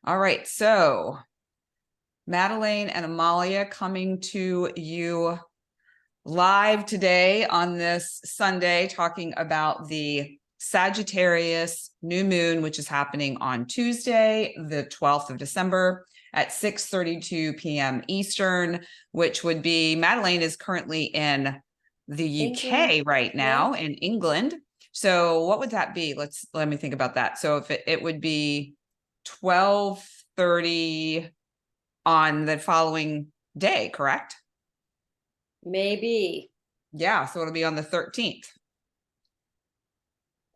All right, so Madeleine and Amalia coming to you live today on this Sunday, talking about the Sagittarius new moon, which is happening on Tuesday, the 12th of December at 6:32 p.m. Eastern, which would be, Madeleine is currently in the UK right now, in England. So what would that be? Let me think about that. So if it would be 12:30 on the following day, correct? Maybe. Yeah, so it'll be on the 13th.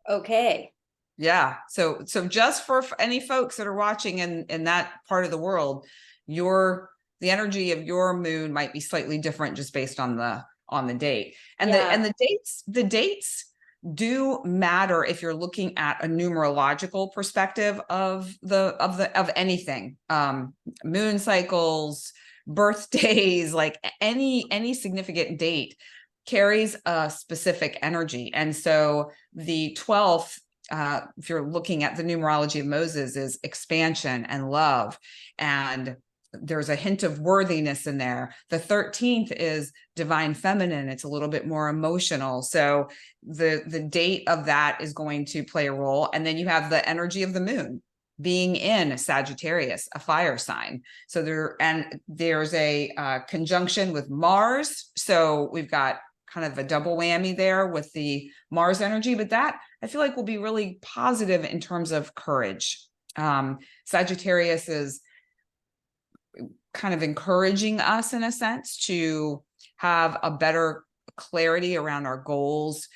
Okay. Yeah, so just for any folks that are watching in that part of the world, the energy of your moon might be slightly different just based on the date. And the dates do matter if you're looking at a numerological perspective of anything. Moon cycles, birthdays, like any significant date carries a specific energy. And so the 12th, if you're looking at the numerology of Moses, is expansion and love, and there's a hint of worthiness in there. The 13th is divine feminine. It's a little bit more emotional. So the date of that is going to play a role. And then you have the energy of the moon being in Sagittarius, a fire sign. So there's a conjunction with Mars. So we've got kind of a double whammy there with the Mars energy, but that I feel like will be really positive in terms of courage. Sagittarius is kind of encouraging us in a sense to have a better clarity around our goals,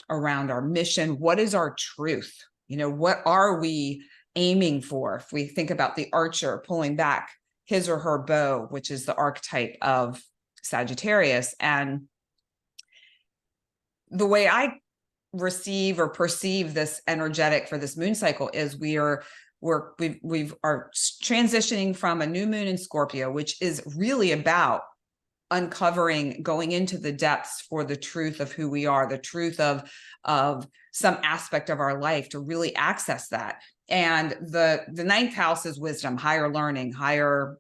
around our mission. What is our truth? What are we aiming for? If we think about the archer pulling back his or her bow, which is the archetype of Sagittarius, and the way I receive or perceive this energetic for this moon cycle is we are transitioning from a new moon in Scorpio, which is really about uncovering, going into the depths for the truth of who we are, the truth of some aspect of our life, to really access that. And the ninth house is wisdom, higher learning,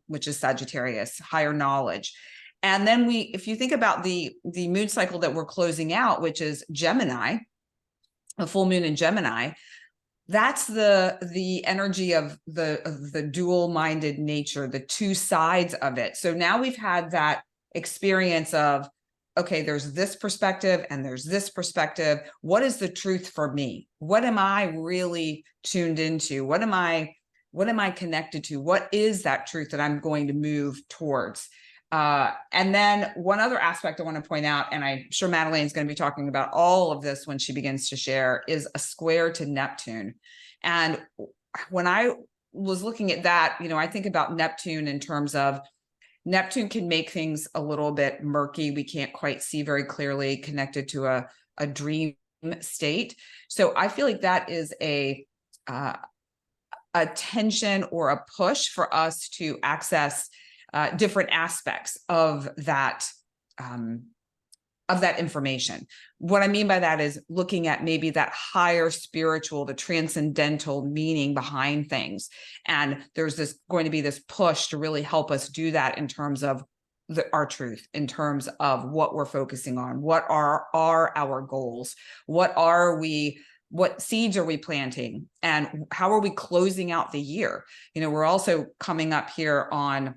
which is Sagittarius, higher knowledge. And then if you think about the moon cycle that we're closing out, which is Gemini, a full moon in Gemini, that's the energy of the dual-minded nature, the two sides of it. So now we've had that experience of, okay, there's this perspective and there's this perspective. What is the truth for me? What am I really tuned into? What am I connected to? What is that truth that I'm going to move towards? And then one other aspect I want to point out, and I'm sure Madeleine is going to be talking about all of this when she begins to share, is a square to Neptune. And when I was looking at that, I think about Neptune in terms of Neptune can make things a little bit murky. We can't quite see very clearly, connected to a dream state. So I feel like that is a tension or a push for us to access different aspects of that information. What I mean by that is looking at maybe that higher spiritual, the transcendental meaning behind things. And there's going to be this push to really help us do that in terms of our truth, in terms of what we're focusing on, what are our goals, what seeds are we planting, and how are we closing out the year? We're also coming up here on,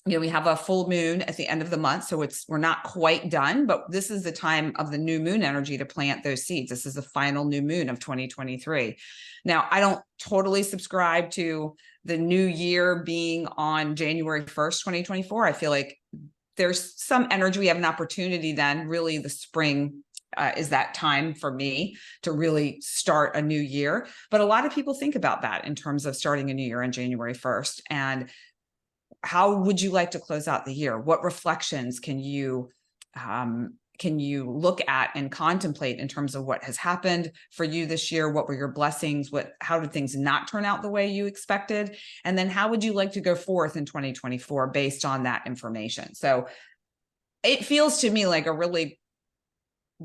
we have a full moon at the end of the month, so we're not quite done, but this is the time of the new moon energy to plant those seeds. This is the final new moon of 2023. Now, I don't totally subscribe to the new year being on January 1st, 2024. I feel like there's some energy. We have an opportunity then, really the spring is that time for me to really start a new year. But a lot of people think about that in terms of starting a new year on January 1st. And how would you like to close out the year? What reflections can you look at and contemplate in terms of what has happened for you this year? What were your blessings? How did things not turn out the way you expected? And then how would you like to go forth in 2024 based on that information? So it feels to me like a really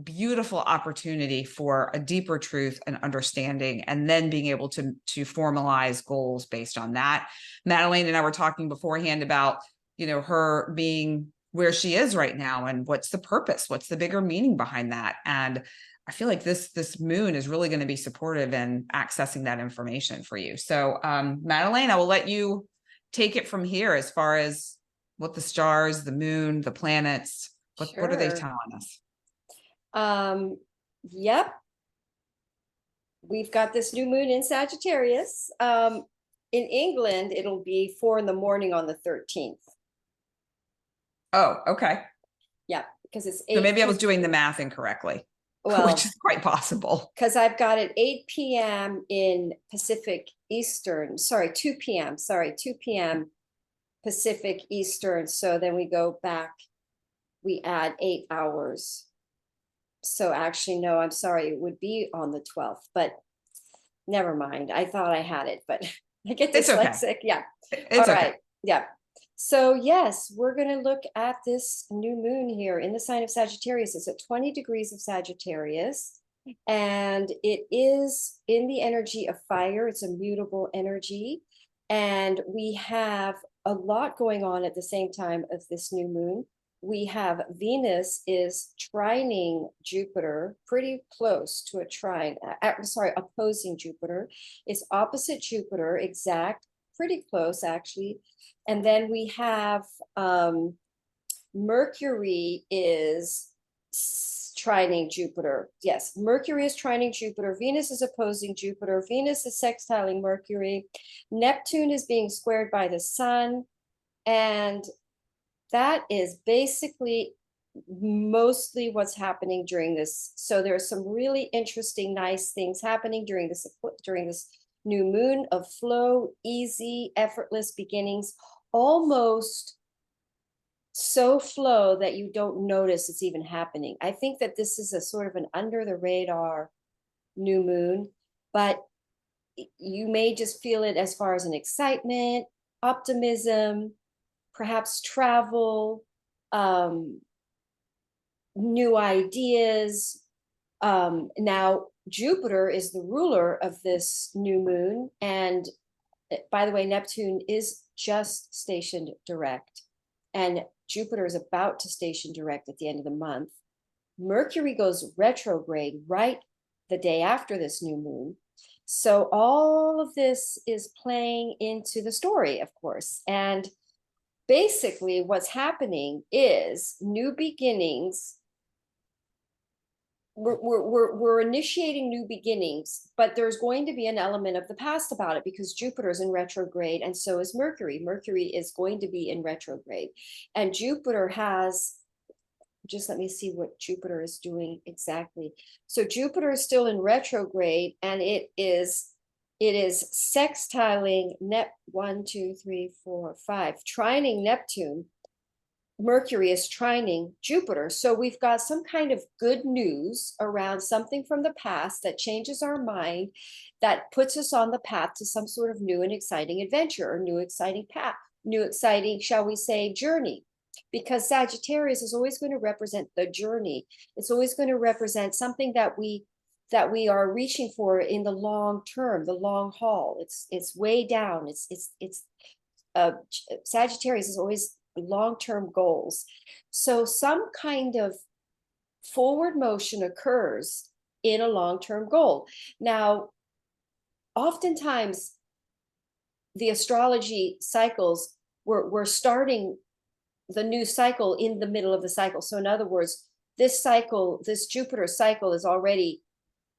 beautiful opportunity for a deeper truth and understanding, and then being able to formalize goals based on that. Madeline and I were talking beforehand about, you know, her being where she is right now, and what's the purpose, what's the bigger meaning behind that. And I feel like this moon is really going to be supportive in accessing that information for you. So Madeline, I will let you take it from here as far as what the stars, the moon, the planets, what are they telling us? Yep. We've got this new moon in Sagittarius. In England, it'll be 4 in the morning on the 13th. Oh, okay. Yeah, because it's 8. So maybe I was doing the math incorrectly, well, which is quite possible. Because I've got it 8 p.m. in Pacific Eastern. Sorry, 2 p.m. Sorry, 2 p.m. Pacific Eastern. So then we go back, we add 8 hours. So actually, no, I'm sorry, it would be on the 12th, but never mind. I thought I had it, but I get dyslexic. Okay. Yeah. It's all right. Okay. Yeah. So yes, we're going to look at this new moon here in the sign of Sagittarius. It's at 20 degrees of Sagittarius, and it is in the energy of fire. It's a mutable energy, and we have a lot going on at the same time of this new moon. We have Venus is trining Jupiter, pretty close to a trine. Opposing Jupiter. It's opposite Jupiter, exact, pretty close actually. And then we have Mercury is trining Jupiter. Yes, Mercury is trining Jupiter. Venus is opposing Jupiter. Venus is sextiling Mercury. Neptune is being squared by the sun. And that is basically mostly what's happening during this. So there are some really interesting, nice things happening during this new moon of flow, easy, effortless beginnings, almost so flow that you don't notice it's even happening. I think that this is a sort of an under the radar new moon, but you may just feel it as far as an excitement, optimism, perhaps travel, new ideas. Now, Jupiter is the ruler of this new moon. And by the way, Neptune is just stationed direct, and Jupiter is about to station direct at the end of the month. Mercury goes retrograde right the day after this new moon. So all of this is playing into the story, of course. And basically what's happening is new beginnings. We're initiating new beginnings, but there's going to be an element of the past about it because Jupiter's in retrograde, and so is Mercury. Mercury is going to be in retrograde, and Jupiter has, just let me see what Jupiter is doing exactly. So Jupiter is still in retrograde, and it is sextiling 1, 2, 3, 4, 5, trining Neptune. Mercury is trining Jupiter. So we've got some kind of good news around something from the past that changes our mind, that puts us on the path to some sort of new and exciting adventure, or new exciting path, new exciting, shall we say, journey. Because Sagittarius is always going to represent the journey. It's always going to represent something that we are reaching for in the long term, the long haul. It's way down. Sagittarius is always long-term goals. So some kind of forward motion occurs in a long-term goal. Now, oftentimes the astrology cycles, we're starting the new cycle in the middle of the cycle. So in other words, this cycle, this Jupiter cycle has already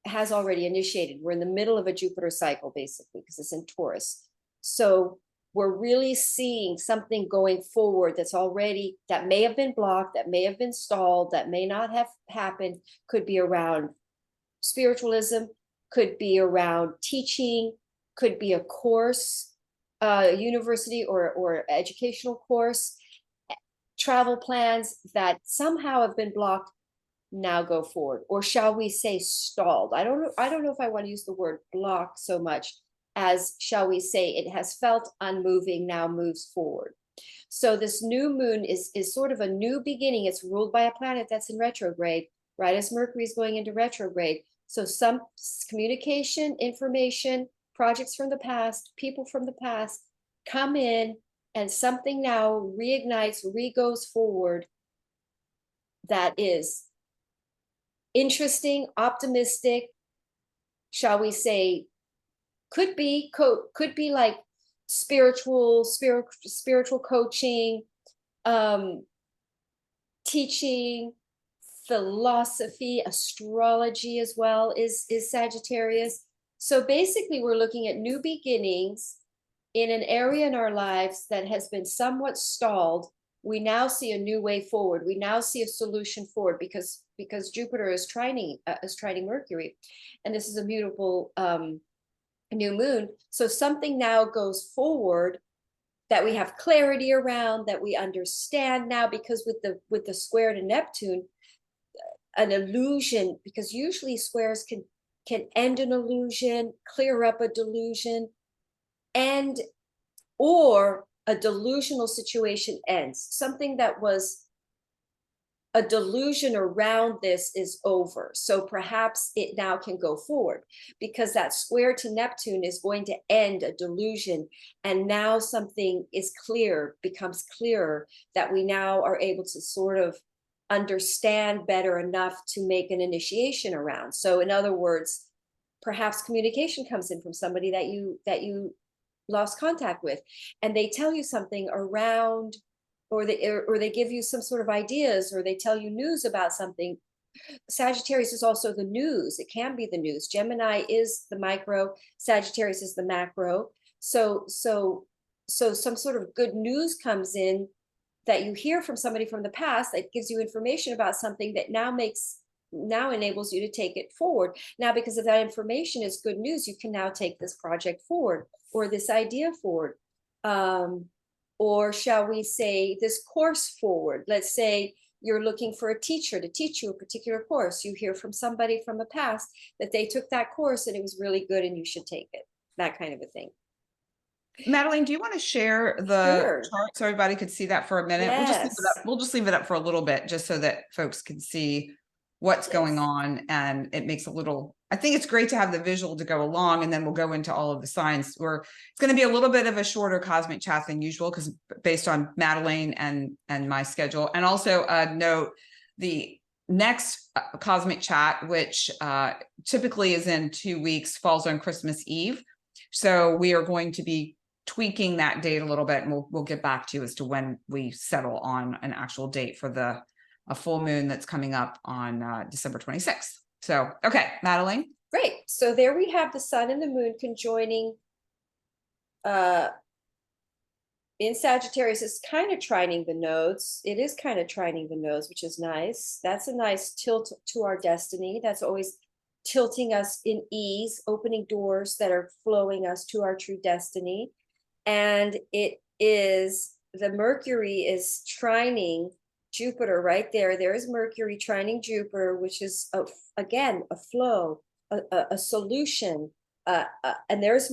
initiated. We're in the middle of a Jupiter cycle, basically, because it's in Taurus. So we're really seeing something going forward that may have been blocked, that may have been stalled, that may not have happened. Could be around spiritualism, could be around teaching, could be a course, university or educational course, travel plans that somehow have been blocked now go forward, or shall we say stalled. I don't know if I want to use the word block so much as, shall we say, it has felt unmoving, now moves forward. So this new moon is sort of a new beginning. It's ruled by a planet that's in retrograde, right as Mercury is going into retrograde. So some communication, information, projects from the past, people from the past come in, and something now reignites, goes forward that is interesting, optimistic, shall we say, could be like spiritual coaching, teaching, philosophy, astrology as well is Sagittarius. So basically we're looking at new beginnings in an area in our lives that has been somewhat stalled. We now see a new way forward. We now see a solution forward because Jupiter is trining Mercury, and this is a mutable new moon. So something now goes forward that we have clarity around, that we understand now, because with the square to Neptune, an illusion, because usually squares can end an illusion, clear up a delusion, and or a delusional situation ends. Something that was a delusion around this is over. So perhaps it now can go forward, because that square to Neptune is going to end a delusion. And now something is clear, becomes clearer, that we now are able to sort of understand better enough to make an initiation around. So in other words, perhaps communication comes in from somebody that you lost contact with, and they tell you something around, or they give you some sort of ideas, or they tell you news about something. Sagittarius is also the news. It can be the news. Gemini is the micro, Sagittarius is the macro. So some sort of good news comes in that you hear from somebody from the past that gives you information about something that now enables you to take it forward. Now, because of that information is good news, you can now take this project forward, or this idea forward. Or shall we say this course forward. Let's say you're looking for a teacher to teach you a particular course. You hear from somebody from the past that they took that course and it was really good and you should take it. That kind of a thing. Madeline, do you want to share the Sure. chart so everybody could see that for a minute? Yes. We'll just leave it up for a little bit, just so that folks can see what's going on. And it makes I think it's great to have the visual to go along, and then we'll go into all of the signs. It's going to be a little bit of a shorter cosmic chat than usual, because based on Madeline and my schedule. And also note the next cosmic chat, which typically is in 2 weeks, falls on Christmas Eve. So we are going to be tweaking that date a little bit, and we'll get back to you as to when we settle on an actual date for a full moon that's coming up on December 26th. So, okay, Madeline. Great. So there we have the sun and the moon conjoining in Sagittarius. Is kind of trining the nodes. It is kind of trining the nodes, which is nice. That's a nice tilt to our destiny. That's always tilting us in ease, opening doors that are flowing us to our true destiny. And it is, the Mercury is trining Jupiter right there. There's Mercury trining Jupiter, which is again a flow, a solution. And there's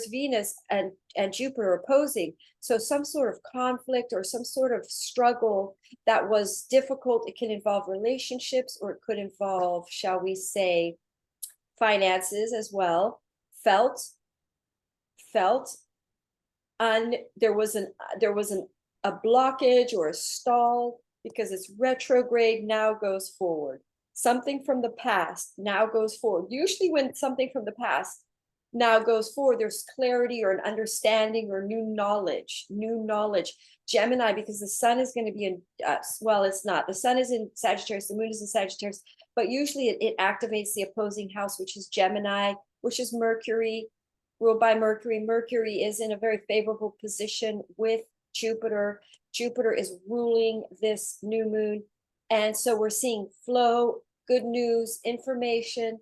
Venus and Jupiter opposing. So some sort of conflict or some sort of struggle that was difficult. It can involve relationships, or it could involve, shall we say, finances as well. Felt. And there was a blockage or a stall, because it's retrograde, now goes forward. Something from the past now goes forward. Usually when something from the past now goes forward, there's clarity or an understanding or new knowledge. Gemini, because the sun is going to be in, well, it's not. The sun is in Sagittarius, the moon is in Sagittarius, but usually it activates the opposing house, which is Gemini, which is Mercury, ruled by Mercury. Mercury is in a very favorable position with Jupiter. Jupiter is ruling this new moon. And so we're seeing flow, good news, information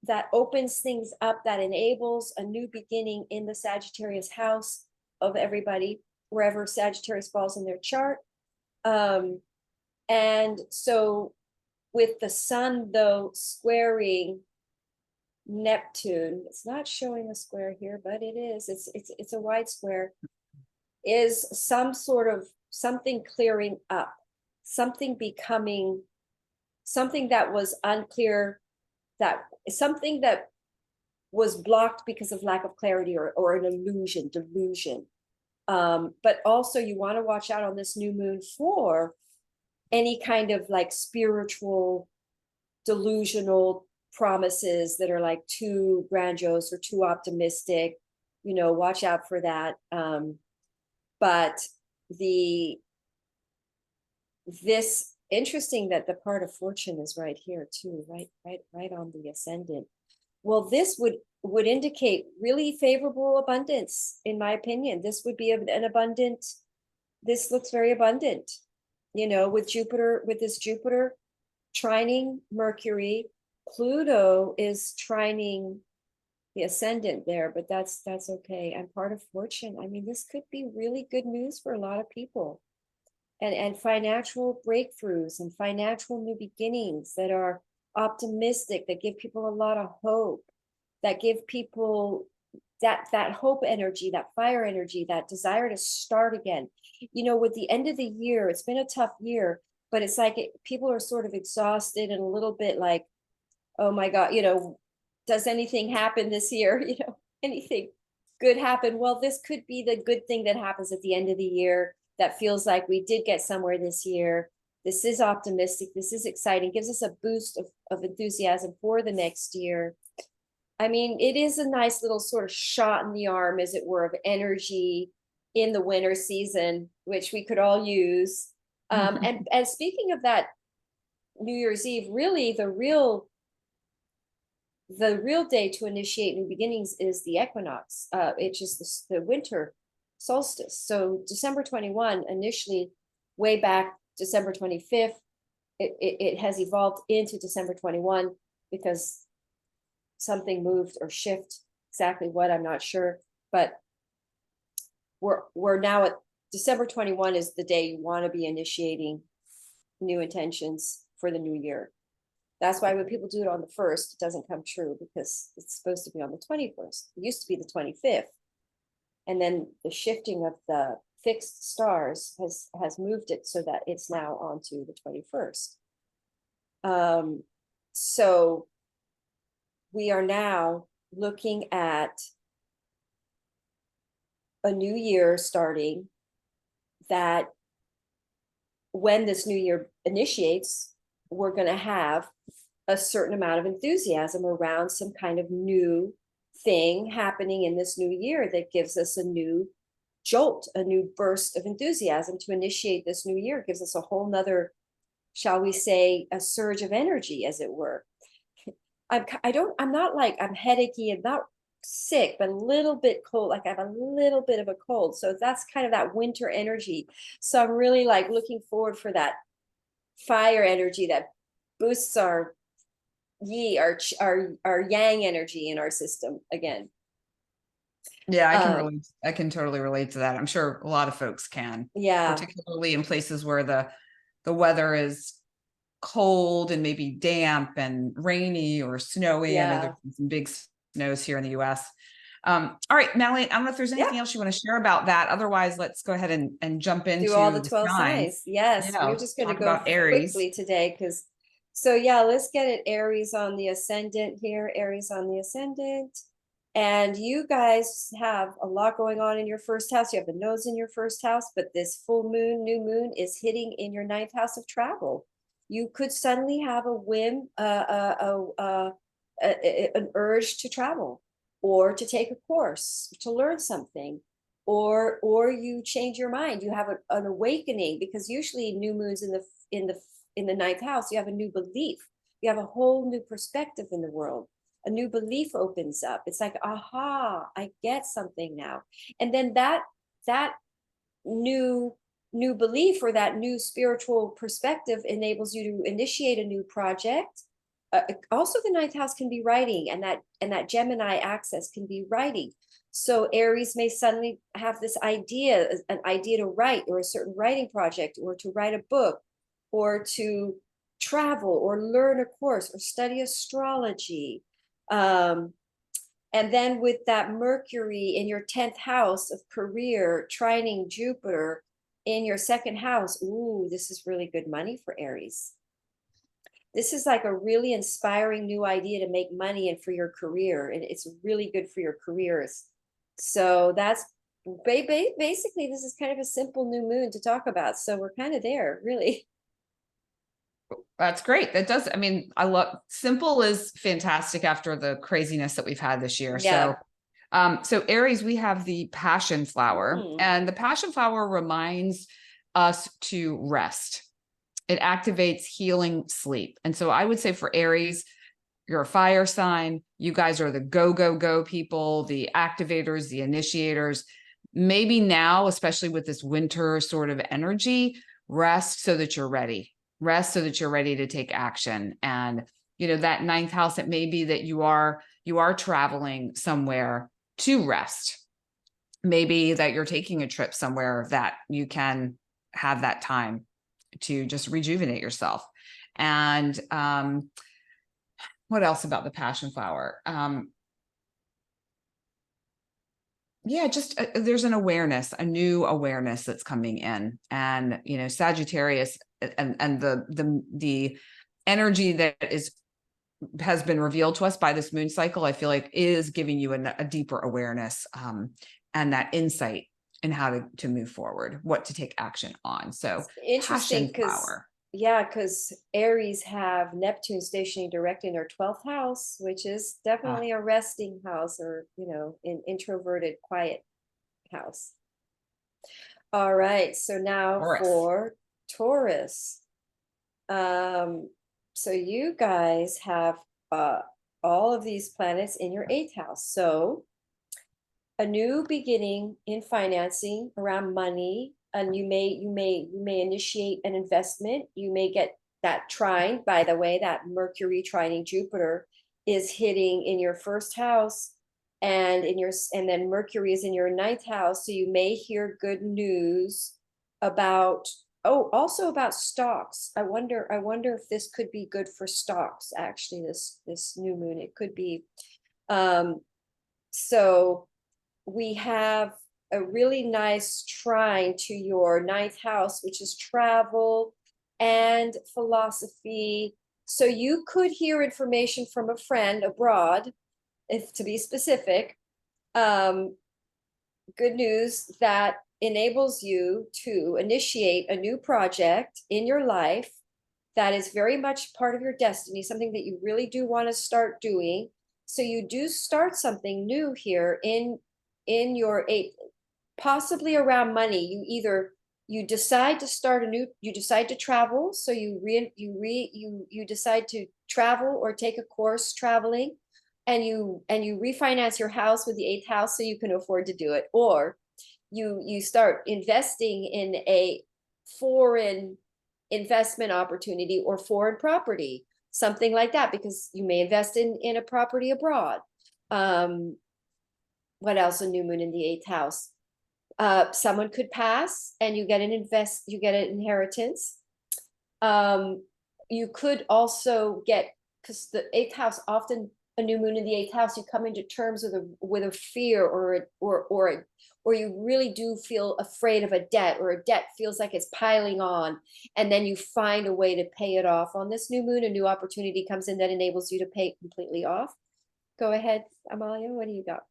that opens things up, that enables a new beginning in the Sagittarius house of everybody, wherever Sagittarius falls in their chart. And so with the sun, though, squaring Neptune, it's not showing a square here, but it is, it's a wide square, is some sort of something clearing up, something becoming something that was unclear, that something that was blocked because of lack of clarity or an delusion. But also you want to watch out on this new moon for any kind of like spiritual, delusional promises that are like too grandiose or too optimistic. You know, watch out for that. But this interesting that the part of fortune is right here too, right on the ascendant. Well, this would indicate really favorable abundance, in my opinion. This would be an abundant, this looks very abundant, you know, with Jupiter, with this Jupiter trining Mercury. Pluto is trining the ascendant there, but that's okay. And part of fortune, I mean, this could be really good news for a lot of people. And financial breakthroughs and financial new beginnings that are optimistic, that give people a lot of hope, that give people that hope energy, that fire energy, that desire to start again. You know, with the end of the year, it's been a tough year, but it's like people are sort of exhausted and a little bit like, oh my God, you know, does anything happen this year? You know, anything good happen? Well, this could be the good thing that happens at the end of the year that feels like we did get somewhere this year. This is optimistic. This is exciting. Gives us a boost of enthusiasm for the next year. I mean, it is a nice little sort of shot in the arm, as it were, of energy in the winter season, which we could all use. And speaking of that, New Year's Eve, really the real day to initiate new beginnings is the equinox. It's just the winter solstice. So December 21, initially, way back December 25th, it has evolved into December 21 because something moved or shift, exactly what, I'm not sure, but we're now at December 21 is the day you want to be initiating new intentions for the new year. That's why when people do it on the 1st, it doesn't come true, because it's supposed to be on the 21st. It used to be the 25th. And then the shifting of the fixed stars has moved it so that it's now on to the 21st. So we are now looking at a new year starting, that when this new year initiates, we're going to have a certain amount of enthusiasm around some kind of new thing happening in this new year that gives us a new jolt, a new burst of enthusiasm to initiate this new year. It gives us a whole nother, shall we say, a surge of energy, as it were. I'm not like I'm headachy and not sick, but a little bit cold, like I have a little bit of a cold. So that's kind of that winter energy. So I'm really like looking forward for that fire energy that boosts our yang energy in our system again. Yeah, I can totally relate to that. I'm sure a lot of folks can. Yeah. Particularly in places where the weather is cold and maybe damp and rainy or snowy. I know Yeah. there's some big snows here in the US. All right, Mallie, I don't know if there's anything else you want to share about that. Otherwise, let's go ahead and jump into do all the the 12 signs. Yes, Yeah, we're just going to talk go about Aries. quickly today because so yeah, let's get it. Aries on the ascendant here, Aries on the ascendant. And you guys have a lot going on in your first house. You have the nose in your first house, but this full moon, new moon is hitting in your 9th house of travel. You could suddenly have a whim, an urge to travel, or to take a course, to learn something, or you change your mind. You have an awakening, because usually new moons in the 9th house, you have a new belief. You have a whole new perspective in the world. A new belief opens up. It's like, aha, I get something now. And then that new belief or that new spiritual perspective enables you to initiate a new project. Also, the 9th house can be writing, and that Gemini axis can be writing. So Aries may suddenly have this idea, an idea to write, or a certain writing project, or to write a book, or to travel, or learn a course, or study astrology. And then with that Mercury in your 10th house of career, trining Jupiter in your 2nd house, ooh, this is really good money for Aries. this is like a really inspiring new idea to make money and for your career, and it's really good for your careers. So that's basically, this is kind of a simple new moon to talk about. So we're kind of there, really. That's great. That does, I mean, I love, simple is fantastic after the craziness that we've had this year. Yeah. So Aries, we have the passion flower, Mm. and the passion flower reminds us to rest. It activates healing sleep. And so I would say for Aries, you're a fire sign. You guys are the go, go, go people, the activators, the initiators. Maybe now, especially with this winter sort of energy, rest so that you're ready. Rest so that you're ready to take action. And, you know, that ninth house, it may be that you are traveling somewhere to rest. Maybe that you're taking a trip somewhere that you can have that time to just rejuvenate yourself. And what else about the passion flower? Yeah, just there's an awareness, a new awareness that's coming in. And, you know, Sagittarius and the energy that has been revealed to us by this moon cycle, I feel like is giving you a deeper awareness and that insight in how to move forward, what to take action on. So Interesting, passion because flower. yeah, because Aries have Neptune stationing direct in their 12th house, which is definitely a resting house, or, you know, an introverted, quiet house. All right, so now Taurus. for Taurus. So you guys have all of these planets in your 8th house. So a new beginning in financing around money, and you may initiate an investment. You may get that trine. By the way, that Mercury trining Jupiter is hitting in your 1st house, and then Mercury is in your 9th house. So you may hear good news about, also about stocks. I wonder if this could be good for stocks, actually, this new moon. It could be. So we have a really nice trine to your 9th house, which is travel and philosophy. So you could hear information from a friend abroad, if to be specific. Good news that enables you to initiate a new project in your life that is very much part of your destiny, something that you really do want to start doing. So you do start something new here in your 8th, possibly around money. You decide to start you decide to travel. So you decide to travel or take a course traveling, and you refinance your house with the 8th house so you can afford to do it. Or you start investing in a foreign investment opportunity or foreign property, something like that, because you may invest in a property abroad. What else? A new moon in the 8th house. Someone could pass and you get an inheritance. You could also get, because the 8th house, often a new moon in the 8th house, you come into terms with a fear, or you really do feel afraid of a debt, or a debt feels like it's piling on, and then you find a way to pay it off. On this new moon, a new opportunity comes in that enables you to pay it completely off. Go ahead, Amalia, what do you got?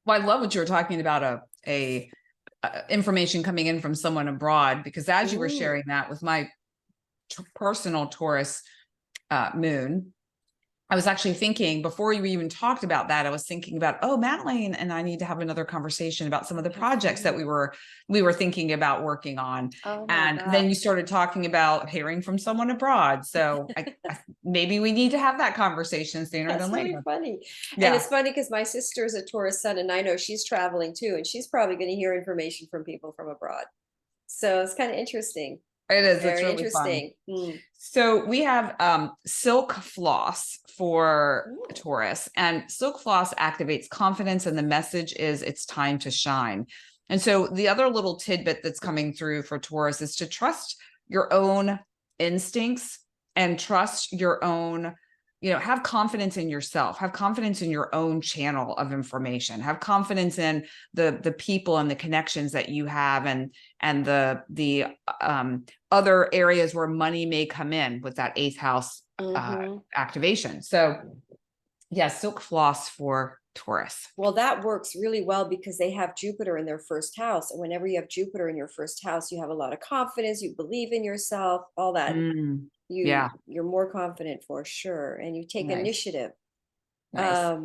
Well, I love what you were talking about, a information coming in from someone abroad, because as you were sharing that with my personal Taurus moon, I was actually thinking, before you even talked about that, I was thinking about, oh, Madeline and I need to have another conversation about some of the projects that we were thinking about working on. And then you started talking about hearing from someone abroad. So maybe we need to have that conversation sooner than later. Really funny. Yeah. And it's funny because my sister is a Taurus sun, and I know she's traveling too, and she's probably going to hear information from people from abroad. So it's kind of interesting. It is. Very it's really interesting. Fun. So we have silk floss for Taurus, and silk floss activates confidence, and the message is it's time to shine. And so the other little tidbit that's coming through for Taurus is to trust your own instincts and trust your own have confidence in yourself, have confidence in your own channel of information, have confidence in the people and the connections that you have, and the other areas where money may come in with that 8th house activation. So yeah, silk floss for Taurus. Well, that works really well because they have Jupiter in their 1st house. And whenever you have Jupiter in your 1st house, you have a lot of confidence, you believe in yourself, all that. Yeah. You're more confident for sure. And you take Nice. initiative. Nice.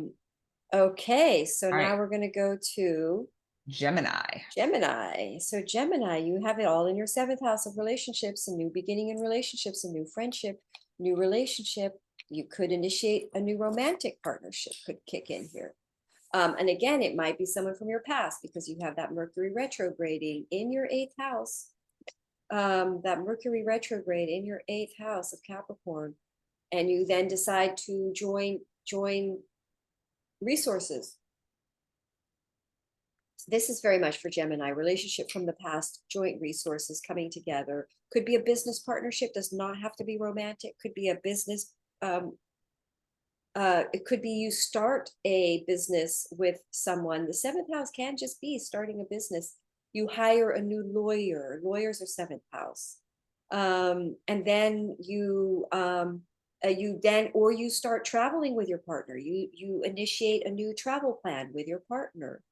Okay. So All now right. we're going to go to Gemini. Gemini. So Gemini, you have it all in your 7th house of relationships, a new beginning in relationships, a new friendship, new relationship. You could initiate a new romantic partnership, could kick in here. And again, it might be someone from your past because you have that Mercury retrograding in your 8th house. That Mercury retrograde in your 8th house of Capricorn. And you then decide to join resources. This is very much for Gemini, relationship from the past, joint resources coming together. Could be a business partnership, does not have to be romantic, could be a business. It could be you start a business with someone. The 7th house can just be starting a business. You hire a new lawyer. Lawyers are 7th house. And then you start traveling with your partner. You initiate a new travel plan with your partner.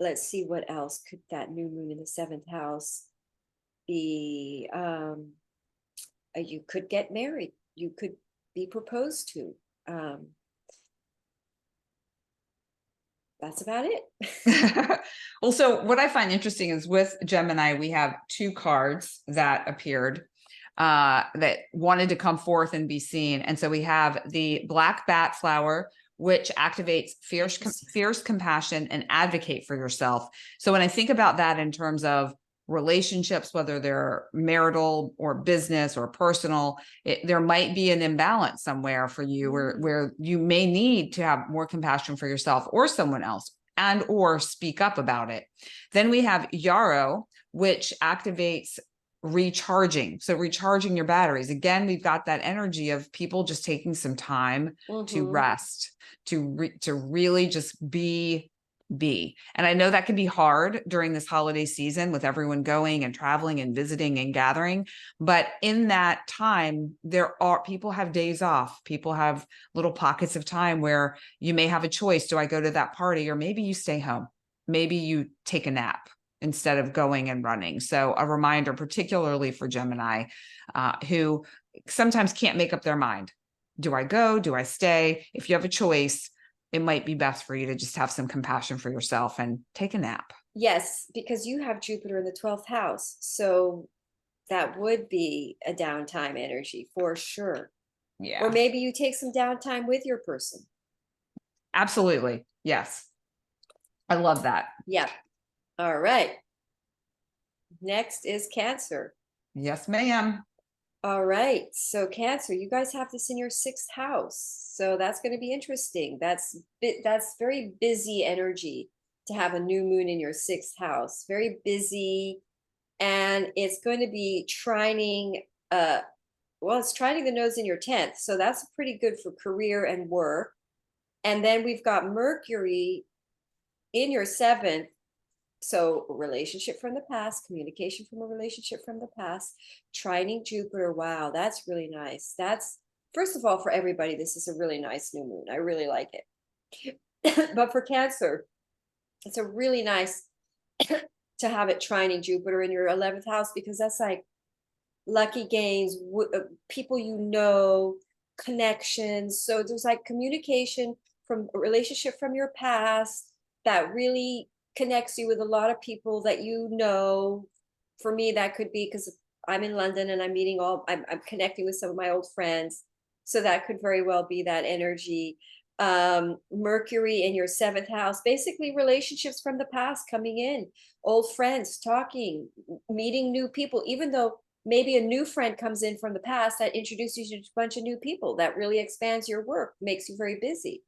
Let's see what else could that new moon in the 7th house be. You could get married. You could be proposed to. That's about it. Well, so what I find interesting is with Gemini, we have 2 cards that appeared that wanted to come forth and be seen. And so we have the black bat flower, which activates fierce compassion and advocate for yourself. So when I think about that in terms of relationships, whether they're marital or business or personal, there might be an imbalance somewhere for you where you may need to have more compassion for yourself or someone else, and or speak up about it. Then we have Yarrow, which activates recharging. So recharging your batteries. Again, we've got that energy of people just taking some time to rest, to really just be. And I know that can be hard during this holiday season with everyone going and traveling and visiting and gathering. But in that time, people have days off. People have little pockets of time where you may have a choice. Do I go to that party? Or maybe you stay home. Maybe you take a nap instead of going and running. So a reminder, particularly for Gemini, who sometimes can't make up their mind. Do I go? Do I stay? If you have a choice, it might be best for you to just have some compassion for yourself and take a nap. Yes, because you have Jupiter in the 12th house. So that would be a downtime energy for sure. Yeah. Or maybe you take some downtime with your person. Absolutely. Yes. I love that. Yeah. All right. Next is Cancer. Yes, ma'am. All right. So Cancer, you guys have this in your 6th house. So that's going to be interesting. That's very busy energy to have a new moon in your 6th house. Very busy. And it's going to be trining, it's trining the nodes in your 10th. So that's pretty good for career and work. And then we've got Mercury in your 7th. So relationship from the past, communication from a relationship from the past, trining Jupiter. Wow, that's really nice. That's, first of all, for everybody, this is a really nice new moon. I really like it. But for Cancer, it's a really nice to have it trining Jupiter in your 11th house, because that's like lucky gains, people you know, connections. So there's like communication from a relationship from your past that really connects you with a lot of people that you know. For me, that could be because I'm in London and I'm connecting with some of my old friends. So that could very well be that energy. Mercury in your 7th house, basically relationships from the past coming in, old friends talking, meeting new people, even though maybe a new friend comes in from the past that introduces you to a bunch of new people, that really expands your work, makes you very busy.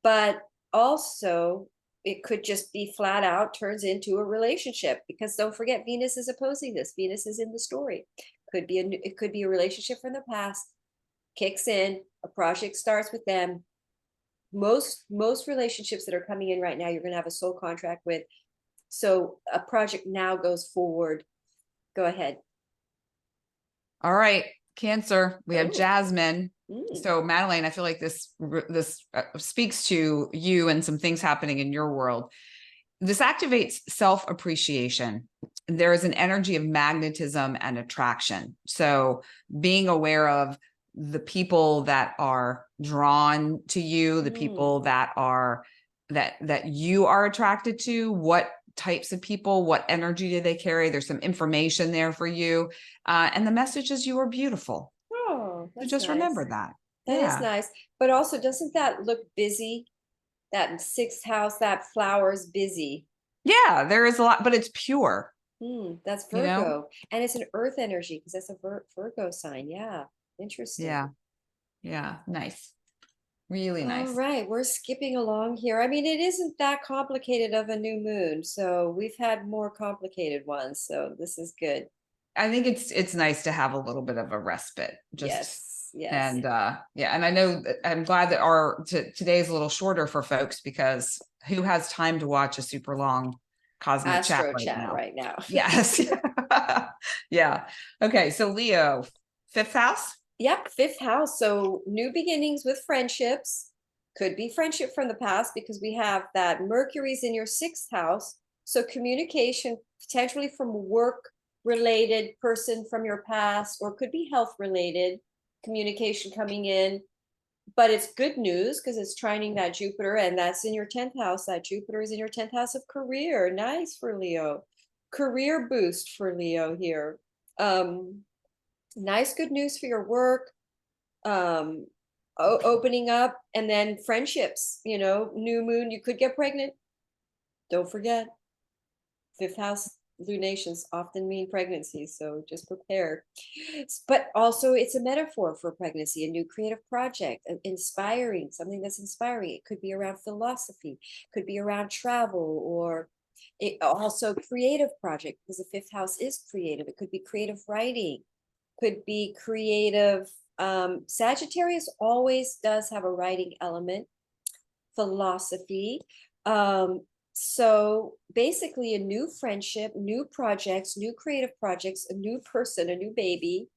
But also it could just be flat out turns into a relationship, because don't forget, Venus is opposing this. Venus is in the story. It could be a relationship from the past kicks in, a project starts with them. Most relationships that are coming in right now, you're going to have a soul contract with. So a project now goes forward. Go ahead. All right, Cancer, we have Oh. Jasmine. Mm. So Madeline, I feel like this speaks to you and some things happening in your world. This activates self-appreciation. There is an energy of magnetism and attraction. So being aware of the people that are drawn to you, the people that are that you are attracted to, what types of people, what energy do they carry? There's some information there for you. And the message is you are beautiful. Oh, So that's just nice. remember that. That is nice. But also, doesn't that look busy? That sixth house, that flower's busy. Yeah, there is a lot, but it's pure. That's You know? Virgo. And it's an earth energy because that's a Virgo sign. Yeah. Interesting. Yeah. Yeah. Nice. Really All nice. right, we're skipping along here. I mean, it isn't that complicated of a new moon, so we've had more complicated ones, so this is good. I think it's nice to have a little bit of a respite. Just Yes. and yeah, and I know that I'm glad that our today's a little shorter for folks because who has time to watch a super long cosmic chat Astro right chat now? right now. Yes. Yeah. Okay, so Leo, fifth house. Yep, fifth house. So new beginnings with friendships. Could be friendship from the past because we have that Mercury's in your sixth house. So communication potentially from a work related person from your past, or could be health related communication coming in. But it's good news because it's trining that Jupiter, and that's in your 10th house. That Jupiter is in your 10th house of career. Nice for Leo. Career boost for Leo here. Nice, good news for your work. Opening up, and then friendships, new moon, you could get pregnant. Don't forget, fifth house lunations often mean pregnancy, so just prepare. But also it's a metaphor for pregnancy, a new creative project, inspiring, something that's inspiring. It could be around philosophy, could be around travel, or it also creative project, because the fifth house is creative. It could be creative writing, could be creative. Sagittarius always does have a writing element, philosophy. So basically a new friendship, new projects, new creative projects, a new person, a new baby.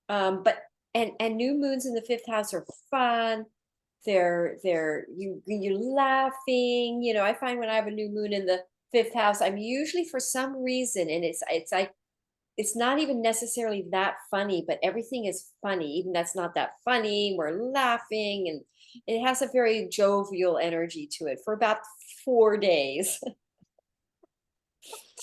But new moons in the fifth house are fun. You're laughing. I find when I have a new moon in the fifth house, I'm usually, for some reason, and it's like it's not even necessarily that funny, but everything is funny. Even that's not that funny, we're laughing, and it has a very jovial energy to it for about 4 days.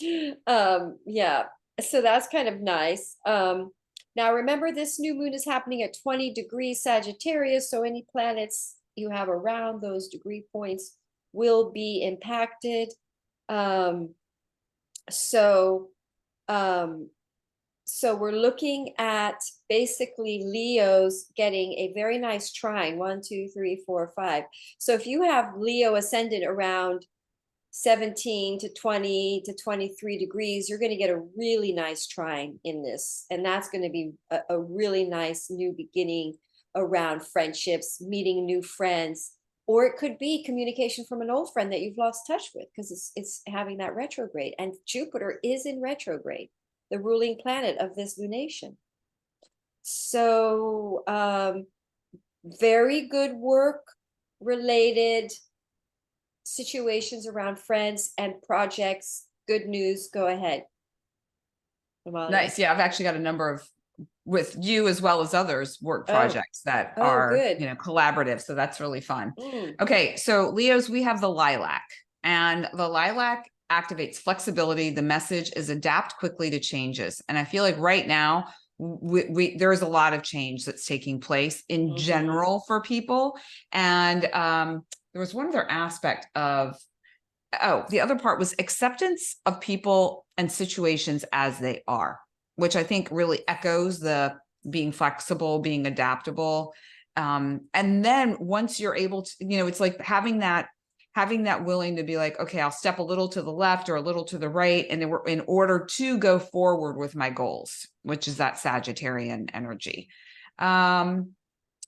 Yeah, so that's kind of nice. Now remember, this new moon is happening at 20 degrees Sagittarius, so any planets you have around those degree points will be impacted. So we're looking at basically Leo's getting a very nice trine, 1, 2, 3, 4, 5. So if you have Leo ascendant around 17 to 20 to 23 degrees, you're going to get a really nice trine in this. And that's going to be a really nice new beginning around friendships, meeting new friends, or it could be communication from an old friend that you've lost touch with because it's having that retrograde. And Jupiter is in retrograde, the ruling planet of this lunation. So very good work related situations around friends and projects. Good news. Go ahead, Amalia. Nice. Yeah, I've actually got a number of, with you as well as others, work projects that are good. collaborative. So that's really fun. Okay, so Leos, we have the lilac, and the lilac activates flexibility. The message is adapt quickly to changes. And I feel like right now there's a lot of change that's taking place in general for people. And there was one other aspect of, the other part was acceptance of people and situations as they are, which I think really echoes the being flexible, being adaptable. And then once you're able to, it's like having that willing to be like, okay, I'll step a little to the left or a little to the right, and in order to go forward with my goals, which is that Sagittarian energy.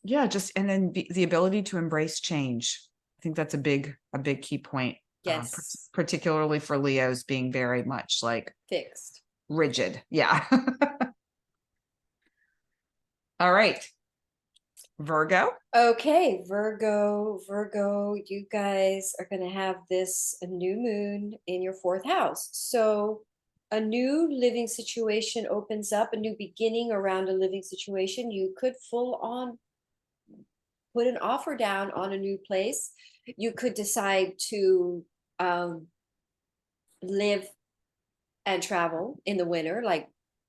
Yeah, just and then the ability to embrace change. I think that's a big key point. Yes. Particularly for Leos being very much like Fixed. rigid. Yeah. All right. Virgo. Okay, Virgo, you guys are going to have this a new moon in your fourth house. So a new living situation opens up, a new beginning around a living situation. You could full on put an offer down on a new place. You could decide to live and travel in the winter, like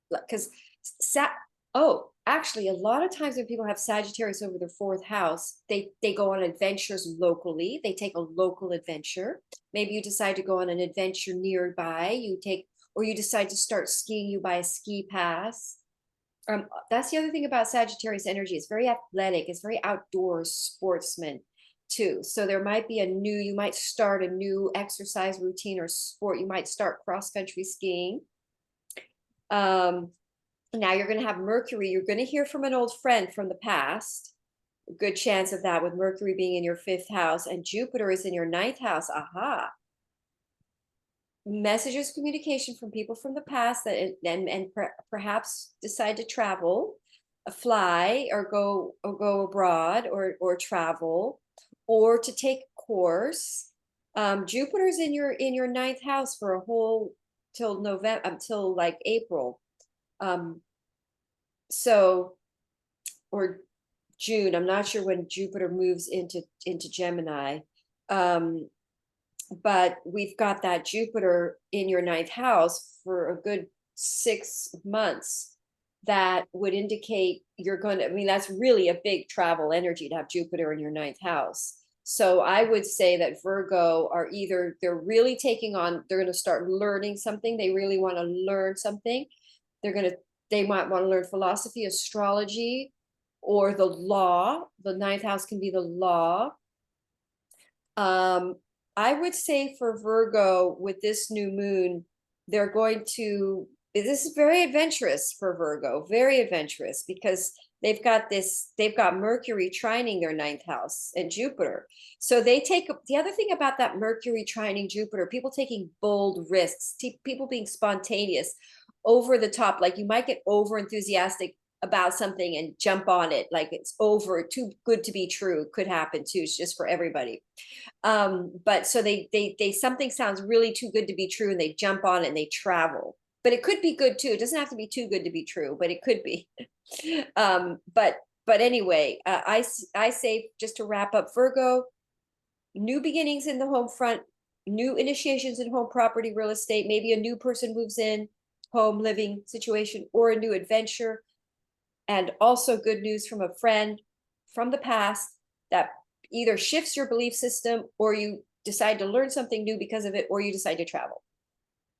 because actually, a lot of times when people have Sagittarius over their fourth house, they go on adventures locally. They take a local adventure. Maybe you decide to go on an adventure nearby. Or you decide to start skiing. You buy a ski pass. That's the other thing about Sagittarius energy. It's very athletic. It's very outdoors sportsman too. So you might start a new exercise routine or sport. You might start cross country skiing. Now you're going to have Mercury. You're going to hear from an old friend from the past. A good chance of that with Mercury being in your fifth house and Jupiter is in your ninth house. Aha. Messages, communication from people from the past that perhaps decide to travel, fly or go abroad or travel or to take a course. Jupiter's in your ninth house for a whole till November until like April. So or June. I'm not sure when Jupiter moves into Gemini. But we've got that Jupiter in your ninth house for a good 6 months. That would indicate that's really a big travel energy to have Jupiter in your ninth house. So I would say that Virgo are they're going to start learning something. They really want to learn something. They might want to learn philosophy, astrology, or the law. The ninth house can be the law. I would say for Virgo with this new moon, this is very adventurous for Virgo, very adventurous because they've got Mercury trining their ninth house and Jupiter. So the other thing about that Mercury trining Jupiter, people taking bold risks, people being spontaneous, over the top, like you might get over enthusiastic about something and jump on it like it's too good to be true. Could happen too. It's just for everybody. But so they something sounds really too good to be true and they jump on it and they travel. But it could be good too. It doesn't have to be too good to be true, but it could be. But anyway, I say, just to wrap up, Virgo, new beginnings in the home front, new initiations in home property, real estate, maybe a new person moves in, home living situation, or a new adventure. And also good news from a friend from the past that either shifts your belief system or you decide to learn something new because of it, or you decide to travel.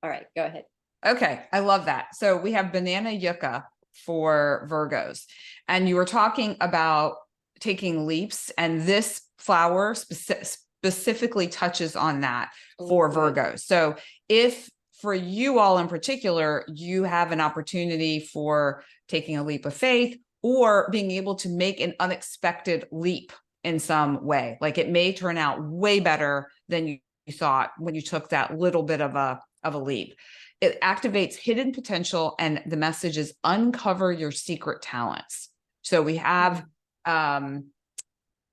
All right, go ahead. Okay, I love that. So we have banana yucca for Virgos, and you were talking about taking leaps, and this flower specifically touches on that for Virgos. So if for you all in particular, you have an opportunity for taking a leap of faith or being able to make an unexpected leap in some way, like it may turn out way better than you thought when you took that little bit of a leap. It activates hidden potential, and the message is uncover your secret talents. So we have an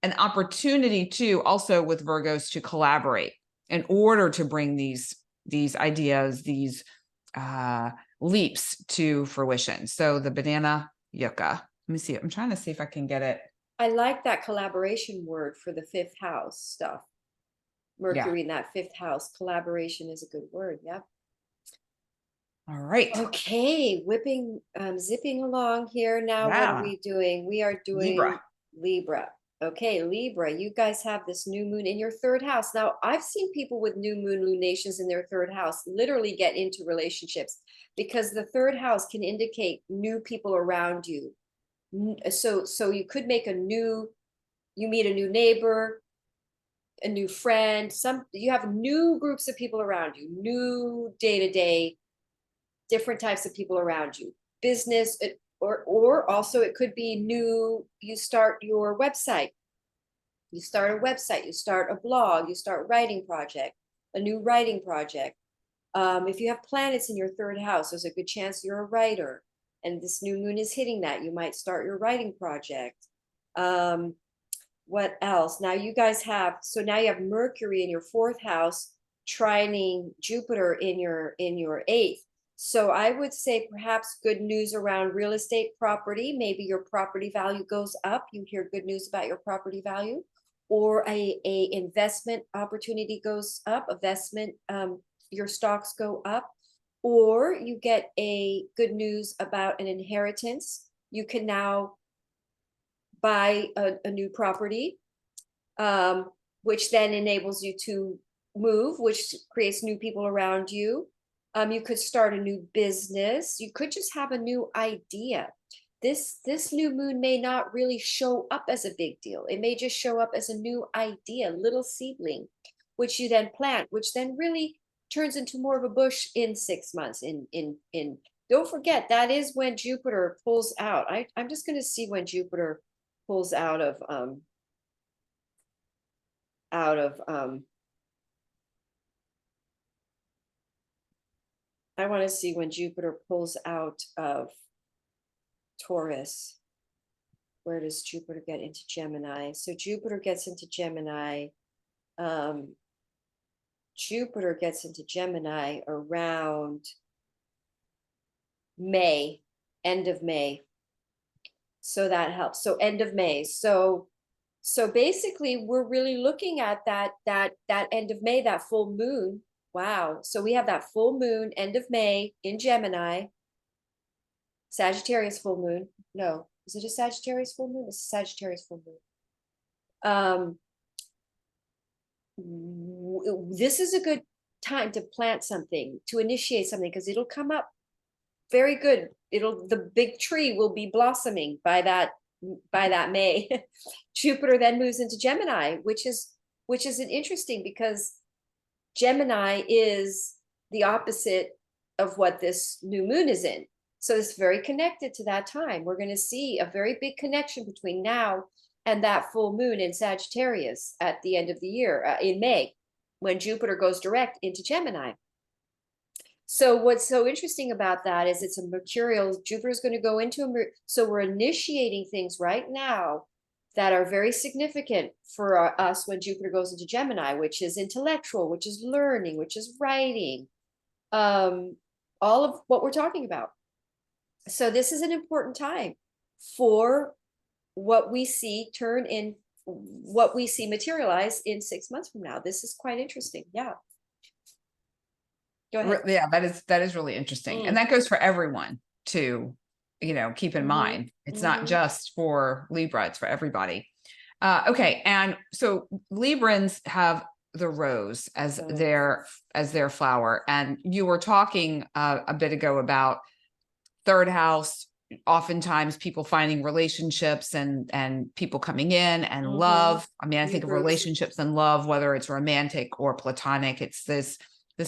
opportunity to also with Virgos to collaborate in order to bring these ideas, these leaps to fruition. So the banana yucca. Let me see. I'm trying to see if I can get it. I like that collaboration word for the fifth house stuff. Mercury in that fifth house. Collaboration is a good word. Yep. All right. Okay, zipping along here now. What are we doing? We are doing Libra. Okay, Libra, you guys have this new moon in your third house. Now, I've seen people with new moon lunations in their third house literally get into relationships because the third house can indicate new people around you. So you could make you meet a new neighbor, a new friend, you have new groups of people around you, new day-to-day, different types of people around you. Business, or also it could be new, you start your website. You start a website, you start a blog, you start writing project, a new writing project. If you have planets in your third house, there's a good chance you're a writer, and this new moon is hitting that. You might start your writing project. What else? Now you guys have, so now you have Mercury in your fourth house, trining Jupiter in your eighth. So I would say perhaps good news around real estate property. Maybe your property value goes up. You hear good news about your property value, or a investment opportunity goes up, investment, your stocks go up, or you get a good news about an inheritance. You can now buy a new property, which then enables you to move, which creates new people around you. You could start a new business. You could just have a new idea. This new moon may not really show up as a big deal. It may just show up as a new idea, little seedling, which you then plant, which then really turns into more of a bush in 6 months. Don't forget, that is when Jupiter pulls out. I'm just going to see when Jupiter pulls out of I want to see when Jupiter pulls out of Taurus. Where does Jupiter get into Gemini? So Jupiter gets into Gemini. Jupiter gets into Gemini around May, end of May. So that helps. So end of May. So basically we're really looking at that end of May, that full moon. Wow. So we have that full moon, end of May in Gemini. Sagittarius full moon. No, is it a Sagittarius full moon? It's a Sagittarius full moon. This is a good time to plant something, to initiate something, because it'll come up very good. The big tree will be blossoming by that May. Jupiter then moves into Gemini, which is an interesting, because Gemini is the opposite of what this new moon is in. So it's very connected to that time. We're going to see a very big connection between now and that full moon in Sagittarius at the end of the year, in May, when Jupiter goes direct into Gemini. So what's so interesting about that is it's a mercurial, Jupiter is going to go into so we're initiating things right now that are very significant for us when Jupiter goes into Gemini, which is intellectual, which is learning, which is writing, all of what we're talking about. So this is an important time for what we see what we see materialize in 6 months from now. This is quite interesting. Yeah. Go ahead. Yeah, that is really interesting. And that goes for everyone to, keep in mind. It's not just for Libra, it's for everybody. Okay. And so Librans have the rose as their flower. And you were talking a bit ago about third house, oftentimes people finding relationships and people coming in and love. I mean, I think of relationships and love, whether it's romantic or platonic, it's this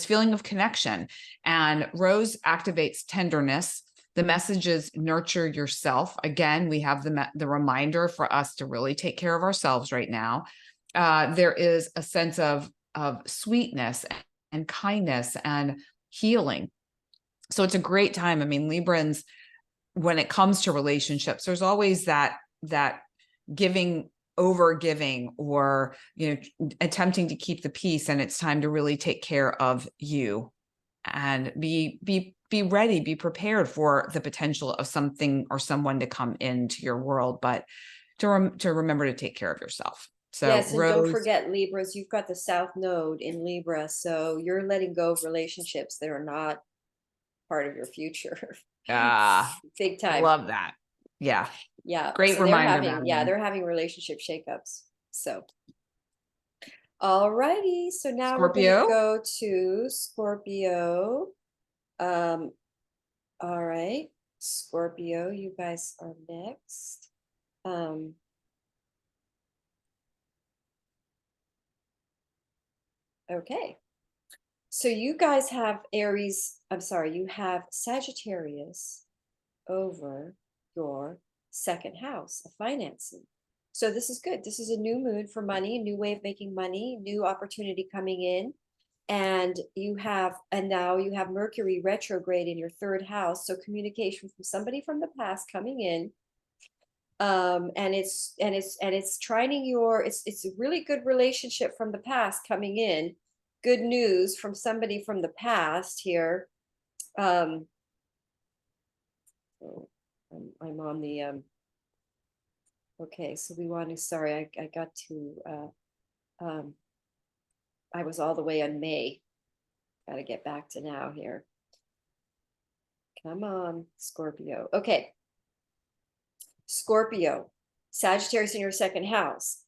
feeling of connection. And rose activates tenderness. The message is nurture yourself. Again, we have the reminder for us to really take care of ourselves right now. There is a sense of sweetness and kindness and healing. So it's a great time. I mean, Librans, when it comes to relationships, there's always that giving, over giving, or, attempting to keep the peace. And it's time to really take care of you and be ready, be prepared for the potential of something or someone to come into your world, but to remember to take care of yourself. So yes, and don't forget, Libras, you've got the South Node in Libra, so you're letting go of relationships that are not part of your future. Big time. Love that. Yeah. Yeah. Great so reminder. they're having relationship shakeups. So all righty. So now Scorpio. we're gonna go to Scorpio. All right. Scorpio, you guys are next. Okay. So you guys have you have Sagittarius over your second house of financing. So this is good. This is a new moon for money, new way of making money, new opportunity coming in. And now you have Mercury retrograde in your third house. So communication from somebody from the past coming in. And it's trining it's a really good relationship from the past coming in. Good news from somebody from the past here. I'm on the okay, so we want to, sorry, I got to I was all the way on May. Got to get back to now here. Come on, Scorpio. Okay. Scorpio, Sagittarius in your second house,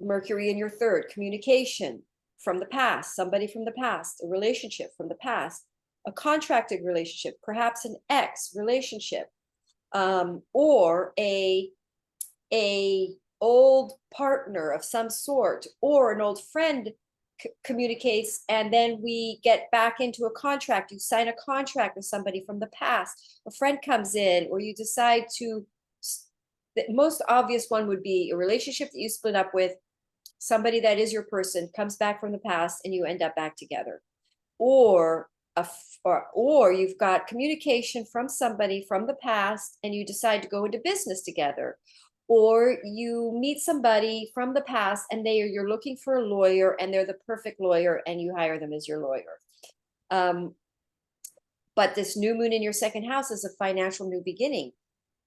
Mercury in your third, communication from the past, somebody from the past, a relationship from the past, a contracted relationship, perhaps an ex relationship, or a old partner of some sort, or an old friend communicates, and then we get back into a contract. You sign a contract with somebody from the past, a friend comes in, or you decide to, the most obvious one would be a relationship that you split up with somebody that is your person, comes back from the past, and you end up back together. Or you've got communication from somebody from the past and you decide to go into business together. Or you meet somebody from the past and you're looking for a lawyer and they're the perfect lawyer and you hire them as your lawyer. But this new moon in your second house is a financial new beginning,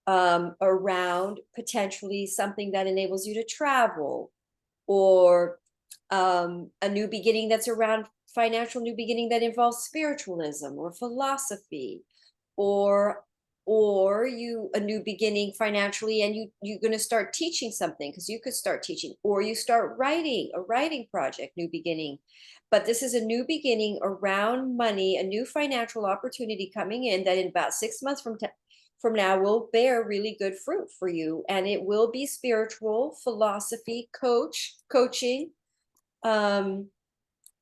around potentially something that enables you to travel, or a new beginning that's around financial new beginning that involves spiritualism or philosophy, or a new beginning financially, and you're going to start teaching something, because you could start teaching, or you start writing a writing project, new beginning. But this is a new beginning around money, a new financial opportunity coming in that in about 6 months from now will bear really good fruit for you. And it will be spiritual, philosophy, coaching,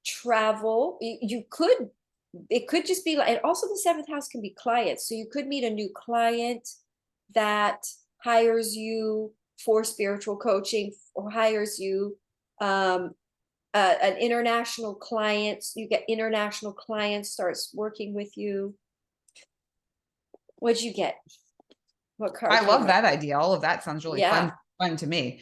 travel. It could just be like, and also the seventh house can be clients. So you could meet a new client that hires you for spiritual coaching, or hires you, an international client. You get international clients starts working with you. What'd you get? What card? I love that idea. All of that sounds really fun to me.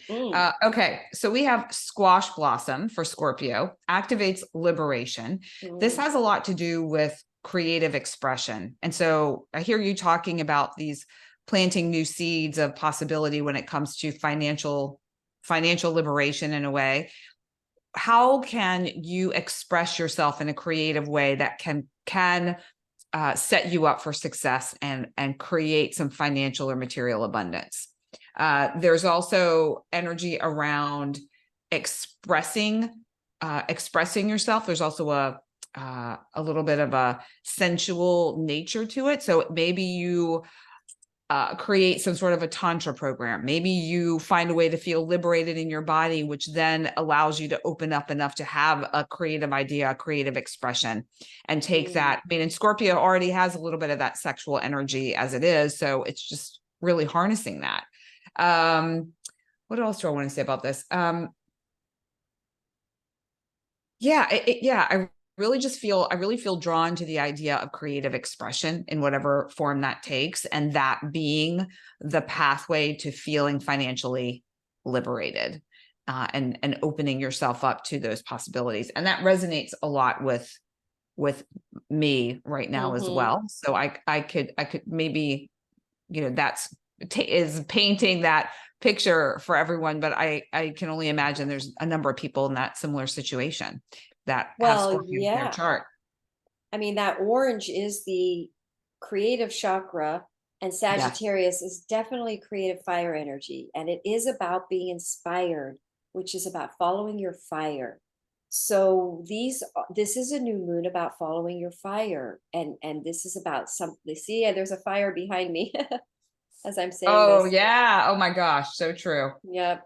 Okay, so we have squash blossom for Scorpio, activates liberation. This has a lot to do with creative expression. And so I hear you talking about these planting new seeds of possibility when it comes to financial liberation in a way. How can you express yourself in a creative way that can set you up for success and create some financial or material abundance? There's also energy around expressing yourself. There's also a little bit of a sensual nature to it. So maybe you create some sort of a tantra program. Maybe you find a way to feel liberated in your body, which then allows you to open up enough to have a creative idea, a creative expression, and take that. I mean, and Scorpio already has a little bit of that sexual energy as it is. So it's just really harnessing that. What else do I want to say about this? I really feel drawn to the idea of creative expression in whatever form that takes, and that being the pathway to feeling financially liberated, and opening yourself up to those possibilities. And that resonates a lot with me right now as well. So I could maybe, that's is painting that picture for everyone, but I can only imagine there's a number of people in that similar situation that have Scorpio in their chart. I mean, that orange is the creative chakra, and Sagittarius is definitely creative fire energy, and it is about being inspired, which is about following your fire. So this is a new moon about following your fire, and this is about see, there's a fire behind me as I'm saying this. Yeah. Oh my gosh. So true. Yep.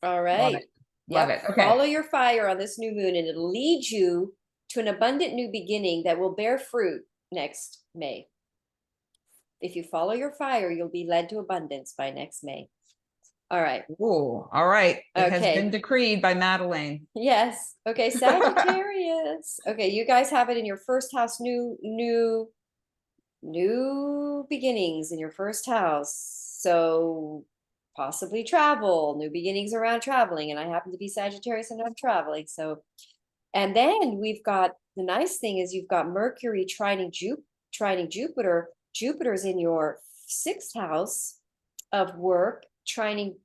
All right. Love it. Okay. Follow your fire on this new moon, and it'll lead you to an abundant new beginning that will bear fruit next May. If you follow your fire, you'll be led to abundance by next May. All right. Ooh, all right. It has been Okay. decreed by Madeline. Yes. Okay, Sagittarius. Okay, you guys have it in your first house, new beginnings in your first house. So possibly travel, new beginnings around traveling. And I happen to be Sagittarius and I'm traveling. So, and then we've got the nice thing is you've got Mercury trining Jupiter. Jupiter's in your sixth house of work, trining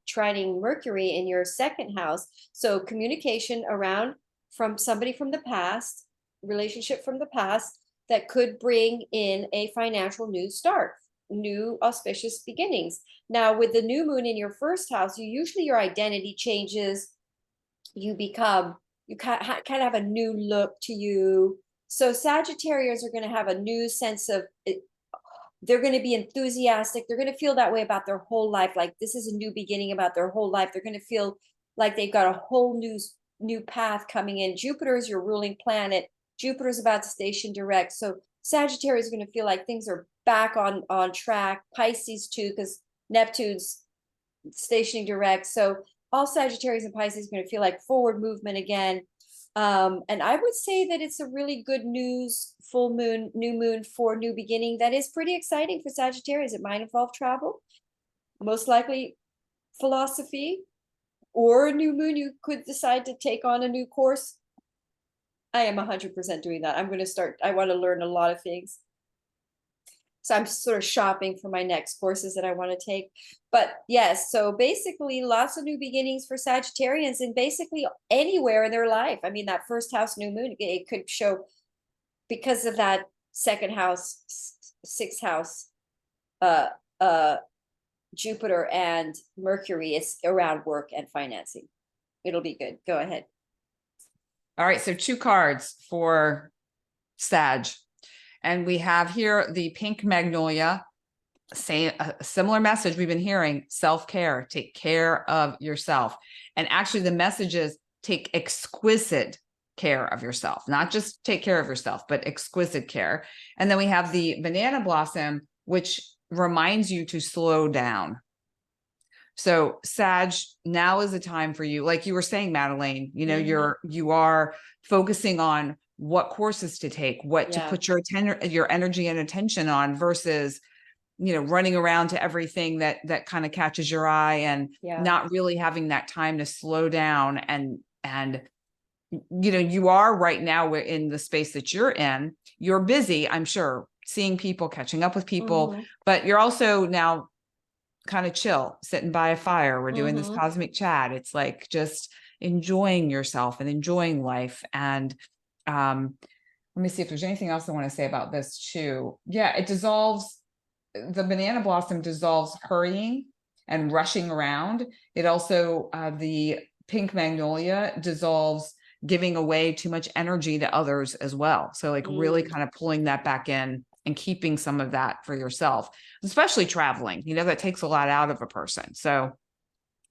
Mercury in your second house. So communication around from somebody from the past, relationship from the past that could bring in a financial new start, new auspicious beginnings. Now, with the new moon in your first house, your identity changes. You kind of have a new look to you. So Sagittarius are going to have a new sense of they're going to be enthusiastic. They're going to feel that way about their whole life. Like this is a new beginning about their whole life. They're going to feel like they've got a whole new path coming in. Jupiter is your ruling planet. Jupiter's about to station direct. So Sagittarius is going to feel like things are back on track. Pisces too, because Neptune's stationing direct. So all Sagittarius and Pisces are going to feel like forward movement again. And I would say that it's a really good news, full moon, new moon for new beginning. That is pretty exciting for Sagittarius. It might involve travel, most likely philosophy, or a new moon. You could decide to take on a new course. I am 100% doing that. I'm going to start. I want to learn a lot of things. So I'm sort of shopping for my next courses that I want to take. But yes, so basically lots of new beginnings for Sagittarians and basically anywhere in their life. I mean, that first house new moon, it could show because of that second house, sixth house, uh, uh, Jupiter and Mercury, it's around work and financing. It'll be good. Go ahead. All right, so 2 cards for Sag. And we have here the pink magnolia, say a similar message we've been hearing, self-care, take care of yourself. And actually the message is take exquisite care of yourself, not just take care of yourself, but exquisite care. And then we have the banana blossom, which reminds you to slow down. So Sag, now is the time for you. Like you were saying, Madeline, you know, you are focusing on what courses to take, what to put your energy and attention on versus, you know, running around to everything that kind of catches your eye and not really having that time to slow down. And, you know, you are right now in the space that you're in, you're busy, I'm sure, seeing people, catching up with people, but you're also now kind of chill, sitting by a fire. We're doing this cosmic chat. It's like just enjoying yourself and enjoying life. And let me see if there's anything else I want to say about this too. Yeah, it dissolves, the banana blossom dissolves hurrying and rushing around. It also, the pink magnolia dissolves giving away too much energy to others as well. So like really kind of pulling that back in and keeping some of that for yourself, especially traveling, you know, that takes a lot out of a person. So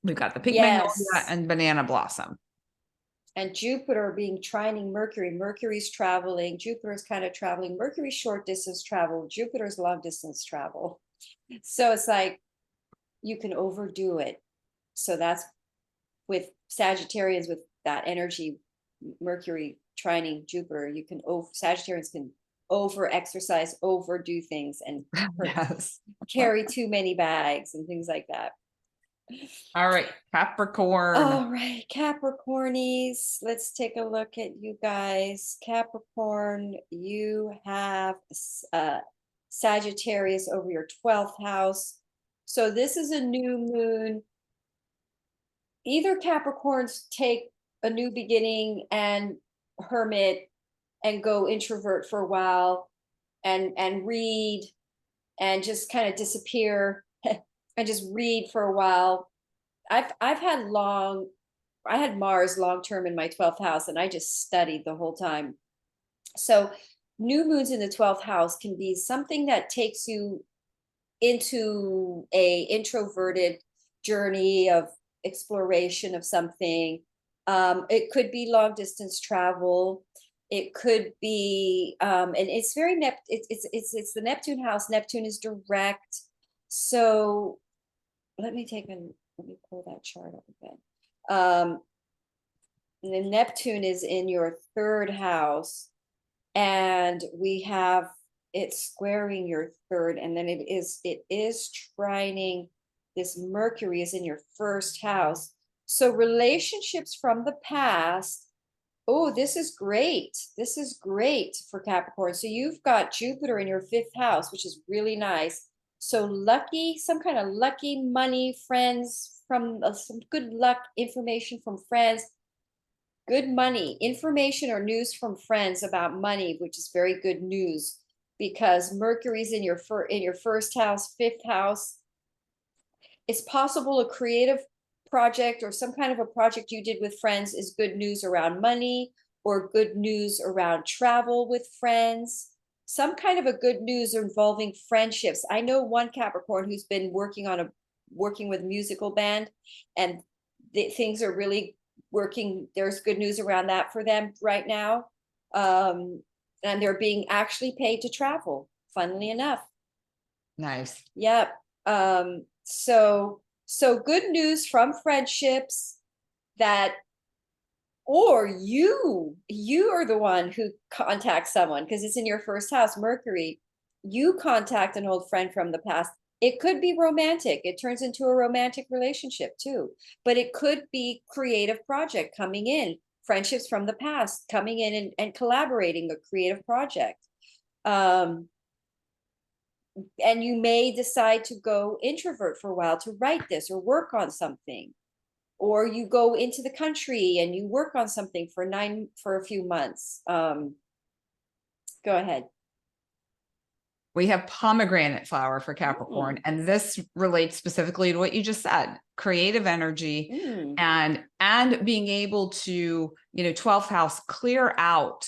we've got the pink magnolia and banana blossom. And Jupiter being trining Mercury. Mercury's traveling. Jupiter's kind of traveling. Mercury's short distance travel. Jupiter's long distance travel. So it's like you can overdo it. So that's with Sagittarians with that energy, Mercury trining Jupiter. You can Sagittarians can over exercise, overdo things, and carry too many bags and things like that. All right, Capricorn. All right, Capricornies. Let's take a look at you guys. Capricorn, you have Sagittarius over your 12th house. So this is a new moon. Either Capricorns take a new beginning and hermit and go introvert for a while and read and just kind of disappear and just read for a while. I had Mars long term in my 12th house and I just studied the whole time. So new moons in the 12th house can be something that takes you into a introverted journey of exploration of something. It could be long distance travel. It could be, and it's very it's the Neptune house. Neptune is direct. So let me pull that chart up again. The Neptune is in your third house, and we have it squaring your third, and then it is trining. This Mercury is in your first house. So relationships from the past. Oh, this is great. This is great for Capricorn. So you've got Jupiter in your fifth house, which is really nice. So lucky, some kind of lucky money, friends from some good luck information from friends, good money, information or news from friends about money, which is very good news because Mercury's in your first house, fifth house. It's possible a creative project or some kind of a project you did with friends is good news around money or good news around travel with friends. Some kind of a good news involving friendships. I know one Capricorn who's been working with a musical band, and things are really working. There's good news around that for them right now. And they're being actually paid to travel, funnily enough. Nice. Yep. So good news from friendships that, or you are the one who contacts someone because it's in your first house, Mercury. You contact an old friend from the past. It could be romantic. It turns into a romantic relationship too, but it could be creative project coming in, friendships from the past coming in and collaborating a creative project. And you may decide to go introvert for a while to write this or work on something, or you go into the country and you work on something for a few months. Go ahead. We have pomegranate flower for Capricorn, and this relates specifically to what you just said, creative energy and being able to, 12th house, clear out,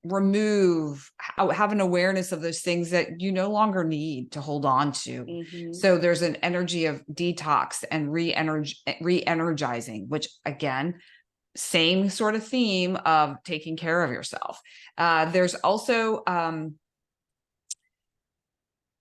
remove, have an awareness of those things that you no longer need to hold on to. So there's an energy of detox and re-energizing, which again, same sort of theme of taking care of yourself. There's also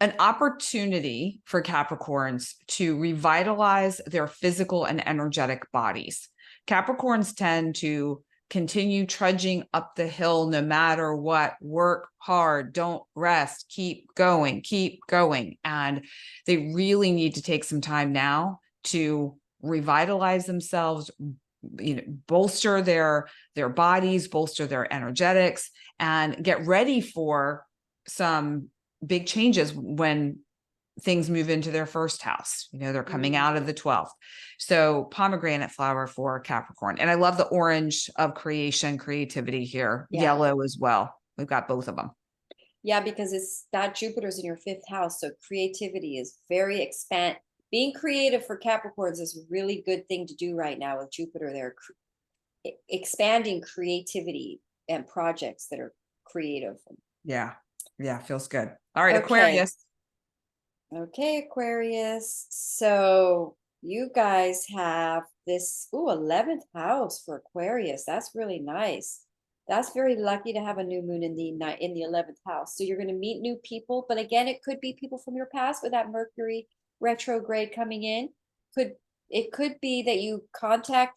an opportunity for Capricorns to revitalize their physical and energetic bodies. Capricorns tend to continue trudging up the hill no matter what, work hard, don't rest, keep going. And they really need to take some time now to revitalize themselves, bolster their bodies, bolster their energetics, and get ready for some big changes when things move into their first house. They're coming out of the 12th. So pomegranate flower for Capricorn. And I love the orange of creativity here. Yeah. Yellow as well. We've got both of them. Yeah, because it's that Jupiter's in your fifth house. So creativity is very being creative for Capricorns is a really good thing to do right now with Jupiter there. Expanding creativity and projects that are creative. Yeah. Yeah. Feels good. All right. Okay. Aquarius. Okay, Aquarius. So you guys have this 11th house for Aquarius. That's really nice. That's very lucky to have a new moon in the 11th house. So you're going to meet new people, but again, it could be people from your past with that Mercury retrograde coming in. It could be that you contact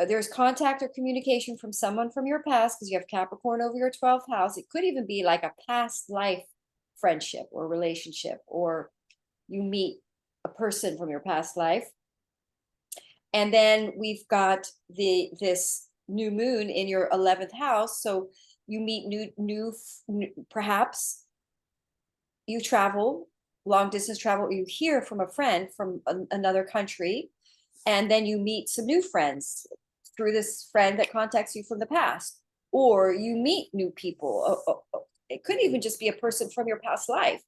there's contact or communication from someone from your past because you have Capricorn over your 12th house. It could even be like a past life friendship or relationship, or you meet a person from your past life. And then we've got this new moon in your 11th house. So you meet new perhaps you travel, long distance travel, or you hear from a friend from another country, and then you meet some new friends through this friend that contacts you from the past, or you meet new people. It could even just be a person from your past life,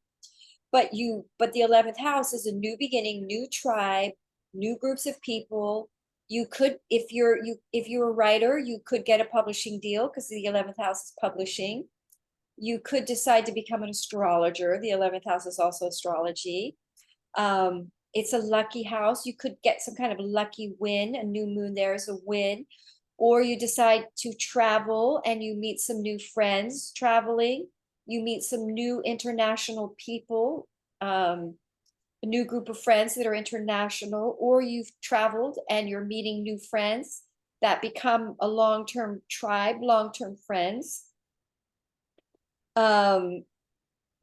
but the 11th house is a new beginning, new tribe, new groups of people. You could, if you're a writer, you could get a publishing deal because the 11th house is publishing. You could decide to become an astrologer. The 11th house is also astrology. It's a lucky house. You could get some kind of lucky win. A new moon there is a win. or you decide to travel and you meet some new friends traveling, you meet some new international people, a new group of friends that are international, or you've traveled and you're meeting new friends that become a long-term tribe, long-term friends.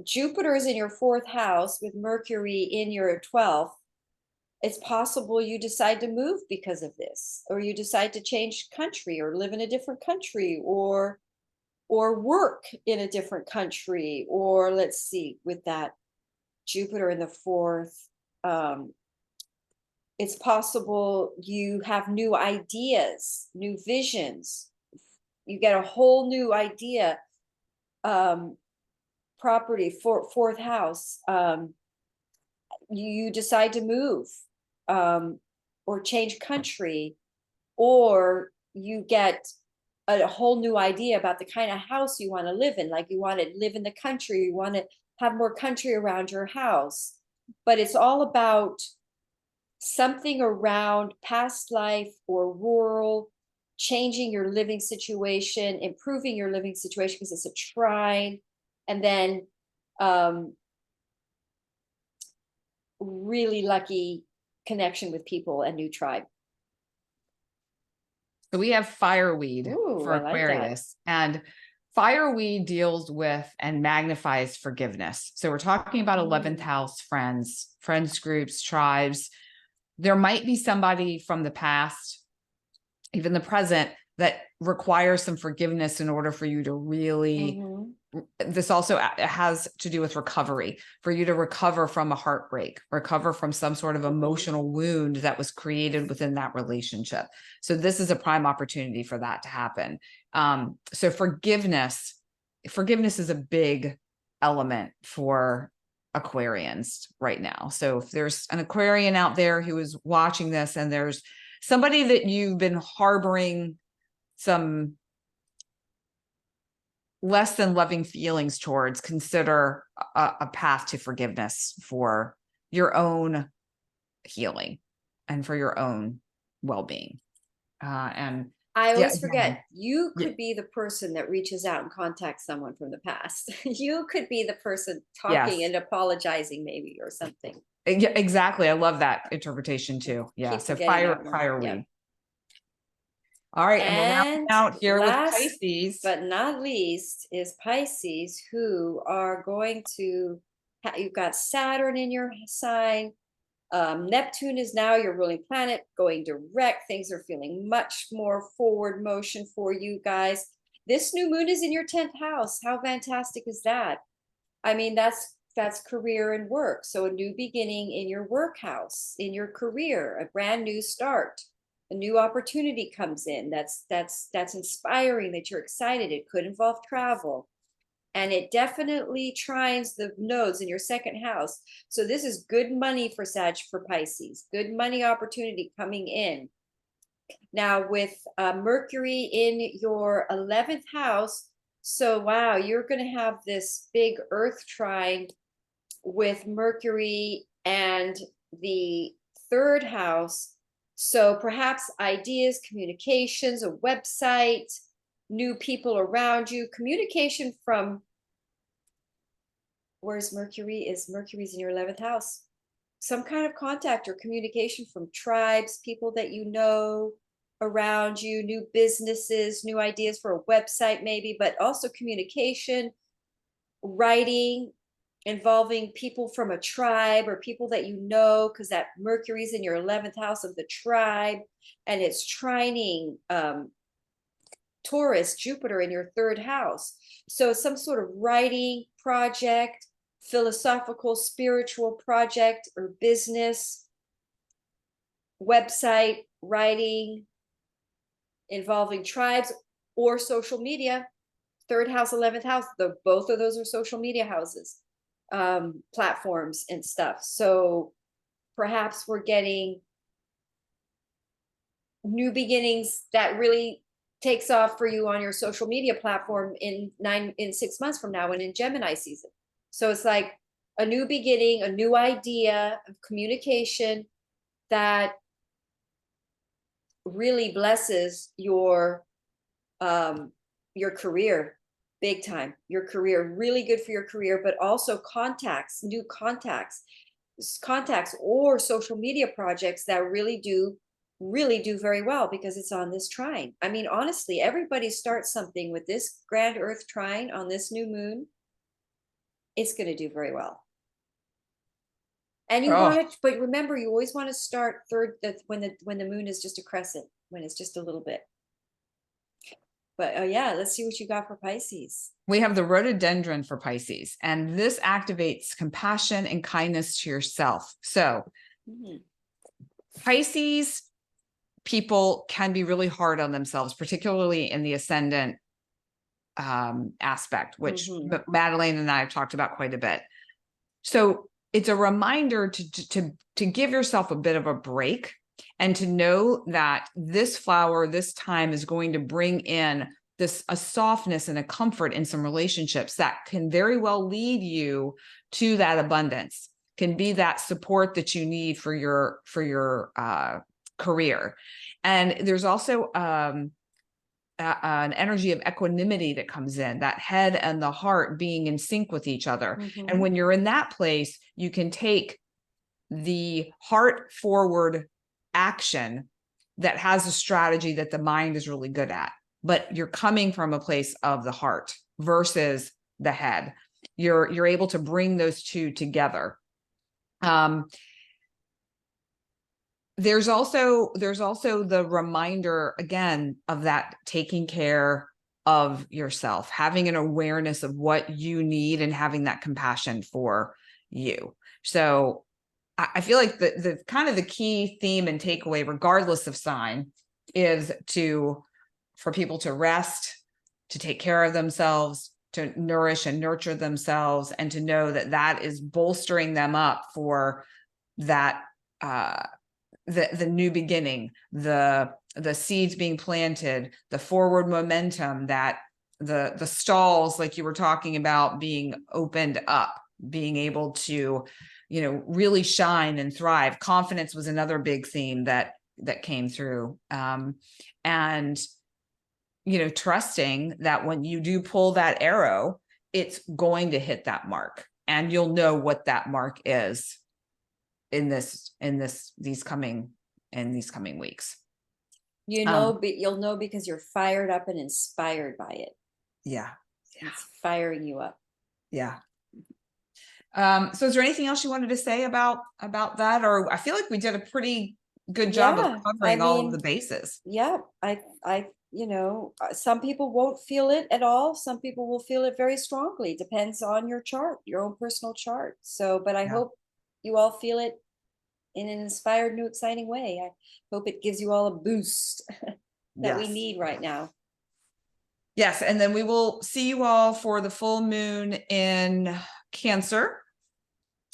Jupiter is in your 4th house with Mercury in your 12th. It's possible you decide to move because of this, or you decide to change country or live in a different country, or work in a different country, or let's see, with that Jupiter in the 4th, it's possible you have new ideas, new visions. You get a whole new idea. Property for 4th house. You decide to move, or change country, or you get a whole new idea about the kind of house you want to live in. Like you want to live in the country, you want to have more country around your house. But it's all about something around past life or rural, changing your living situation, improving your living situation, because it's a trine. And then really lucky connection with people and new tribe. So we have fireweed Ooh, for I like that. Aquarius, and fireweed deals with and magnifies forgiveness. So we're talking about 11th house friends groups, tribes. There might be somebody from the past, even the present, that requires some forgiveness in order for you to really, this also has to do with recovery, for you to recover from a heartbreak, recover from some sort of emotional wound that was created within that relationship. So this is a prime opportunity for that to happen. So forgiveness is a big element for Aquarians right now. So if there's an Aquarian out there who is watching this and there's somebody that you've been harboring some less than loving feelings towards, consider a path to forgiveness for your own healing and for your own well-being. And I always yeah, forget, you could be the person that reaches out and contacts someone from the past. You could be the person talking and apologizing maybe, or something. Yeah, exactly. I love that interpretation too. Yeah. Keep So forgetting that one. fireweed. Yep. All right. And we're rounding out here with last Pisces. but not least is Pisces, who are going to, you've got Saturn in your sign. Neptune is now your ruling planet, going direct. Things are feeling much more forward motion for you guys. This new moon is in your 10th house. How fantastic is that? I mean, that's career and work. So a new beginning in your work house, in your career, a brand new start, a new opportunity comes in. That's inspiring, that you're excited. It could involve travel. And it definitely trines the nodes in your 2nd house. So this is good money for Pisces, good money opportunity coming in. Now with Mercury in your 11th house, so wow, you're going to have this big Earth trine with Mercury and the 3rd house. So perhaps ideas, communications, a website, new people around you, communication from, where's Mercury? Mercury's in your 11th house. Some kind of contact or communication from tribes, people that you know around you, new businesses, new ideas for a website maybe, but also communication, writing, involving people from a tribe or people that you know, because that Mercury's in your 11th house of the tribe, and it's trining Taurus, Jupiter in your 3rd house. So some sort of writing project, philosophical, spiritual project, or business, website, writing, involving tribes or social media. 3rd house, 11th house, both of those are social media houses, platforms and stuff. So perhaps we're getting new beginnings that really takes off for you on your social media platform in 6 months from now, and in Gemini season. So it's like a new beginning, a new idea of communication that really blesses your career big time. Your career, really good for your career, but also contacts, new contacts or social media projects that really do very well because it's on this trine. I mean, honestly, everybody starts something with this grand earth trine on this new moon. It's going to do very well. And you Oh, want to, but remember, you always want to start when the moon is just a crescent, when it's just a little bit. But yeah, let's see what you got for Pisces. we have the rhododendron for Pisces, and this activates compassion and kindness to yourself. So Pisces people can be really hard on themselves, particularly in the ascendant aspect, which Madeline and I have talked about quite a bit. So it's a reminder to give yourself a bit of a break and to know that this flower, this time, is going to bring in a softness and a comfort in some relationships that can very well lead you to that abundance, can be that support that you need for your career. And there's also an energy of equanimity that comes in, that head and the heart being in sync with each other. And when you're in that place, you can take the heart forward action that has a strategy that the mind is really good at, but you're coming from a place of the heart versus the head. You're able to bring those two together. There's also the reminder again of that taking care of yourself, having an awareness of what you need and having that compassion for you. So I feel like the kind of the key theme and takeaway, regardless of sign, is for people to rest, to take care of themselves, to nourish and nurture themselves, and to know that that is bolstering them up for that the new beginning, the seeds being planted, the forward momentum, that the stalls, like you were talking about, being opened up, being able to, really shine and thrive. Confidence was another big theme that came through. And, trusting that when you do pull that arrow, it's going to hit that mark, and you'll know what that mark is in these coming weeks. You'll know because you're fired up and inspired by it. Yeah. It's firing you up. Yeah. So is there anything else you wanted to say about that? Or I feel like we did a pretty good job of covering all of the bases. Yeah. Some people won't feel it at all. Some people will feel it very strongly. Depends on your chart, your own personal chart. So, but I hope you all feel it in an inspired, new, exciting way. I hope it gives you all a boost that we need right now. Yes. And then we will see you all for the full moon in Cancer,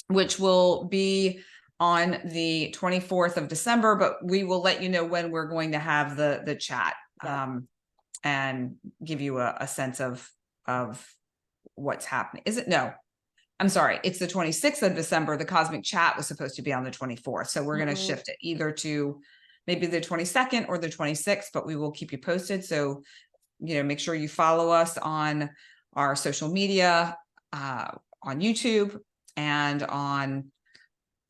which will be on the 24th of December, but we will let you know when we're going to have the chat, and give you a sense of what's happening. I'm sorry, it's the 26th of December. The cosmic chat was supposed to be on the 24th. So we're going to shift it either to maybe the 22nd or the 26th, but we will keep you posted. So, make sure you follow us on our social media, on YouTube and on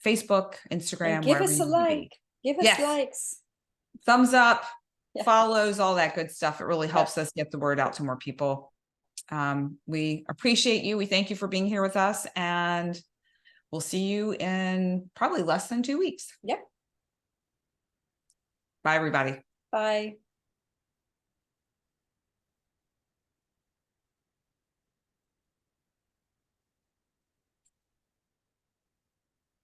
Facebook, Instagram. And give us a like. Give us likes. Thumbs up, follows, all that good stuff. It really helps us get the word out to more people. We appreciate you. We thank you for being here with us, and we'll see you in probably less than 2 weeks. Yep. Bye, everybody. Bye.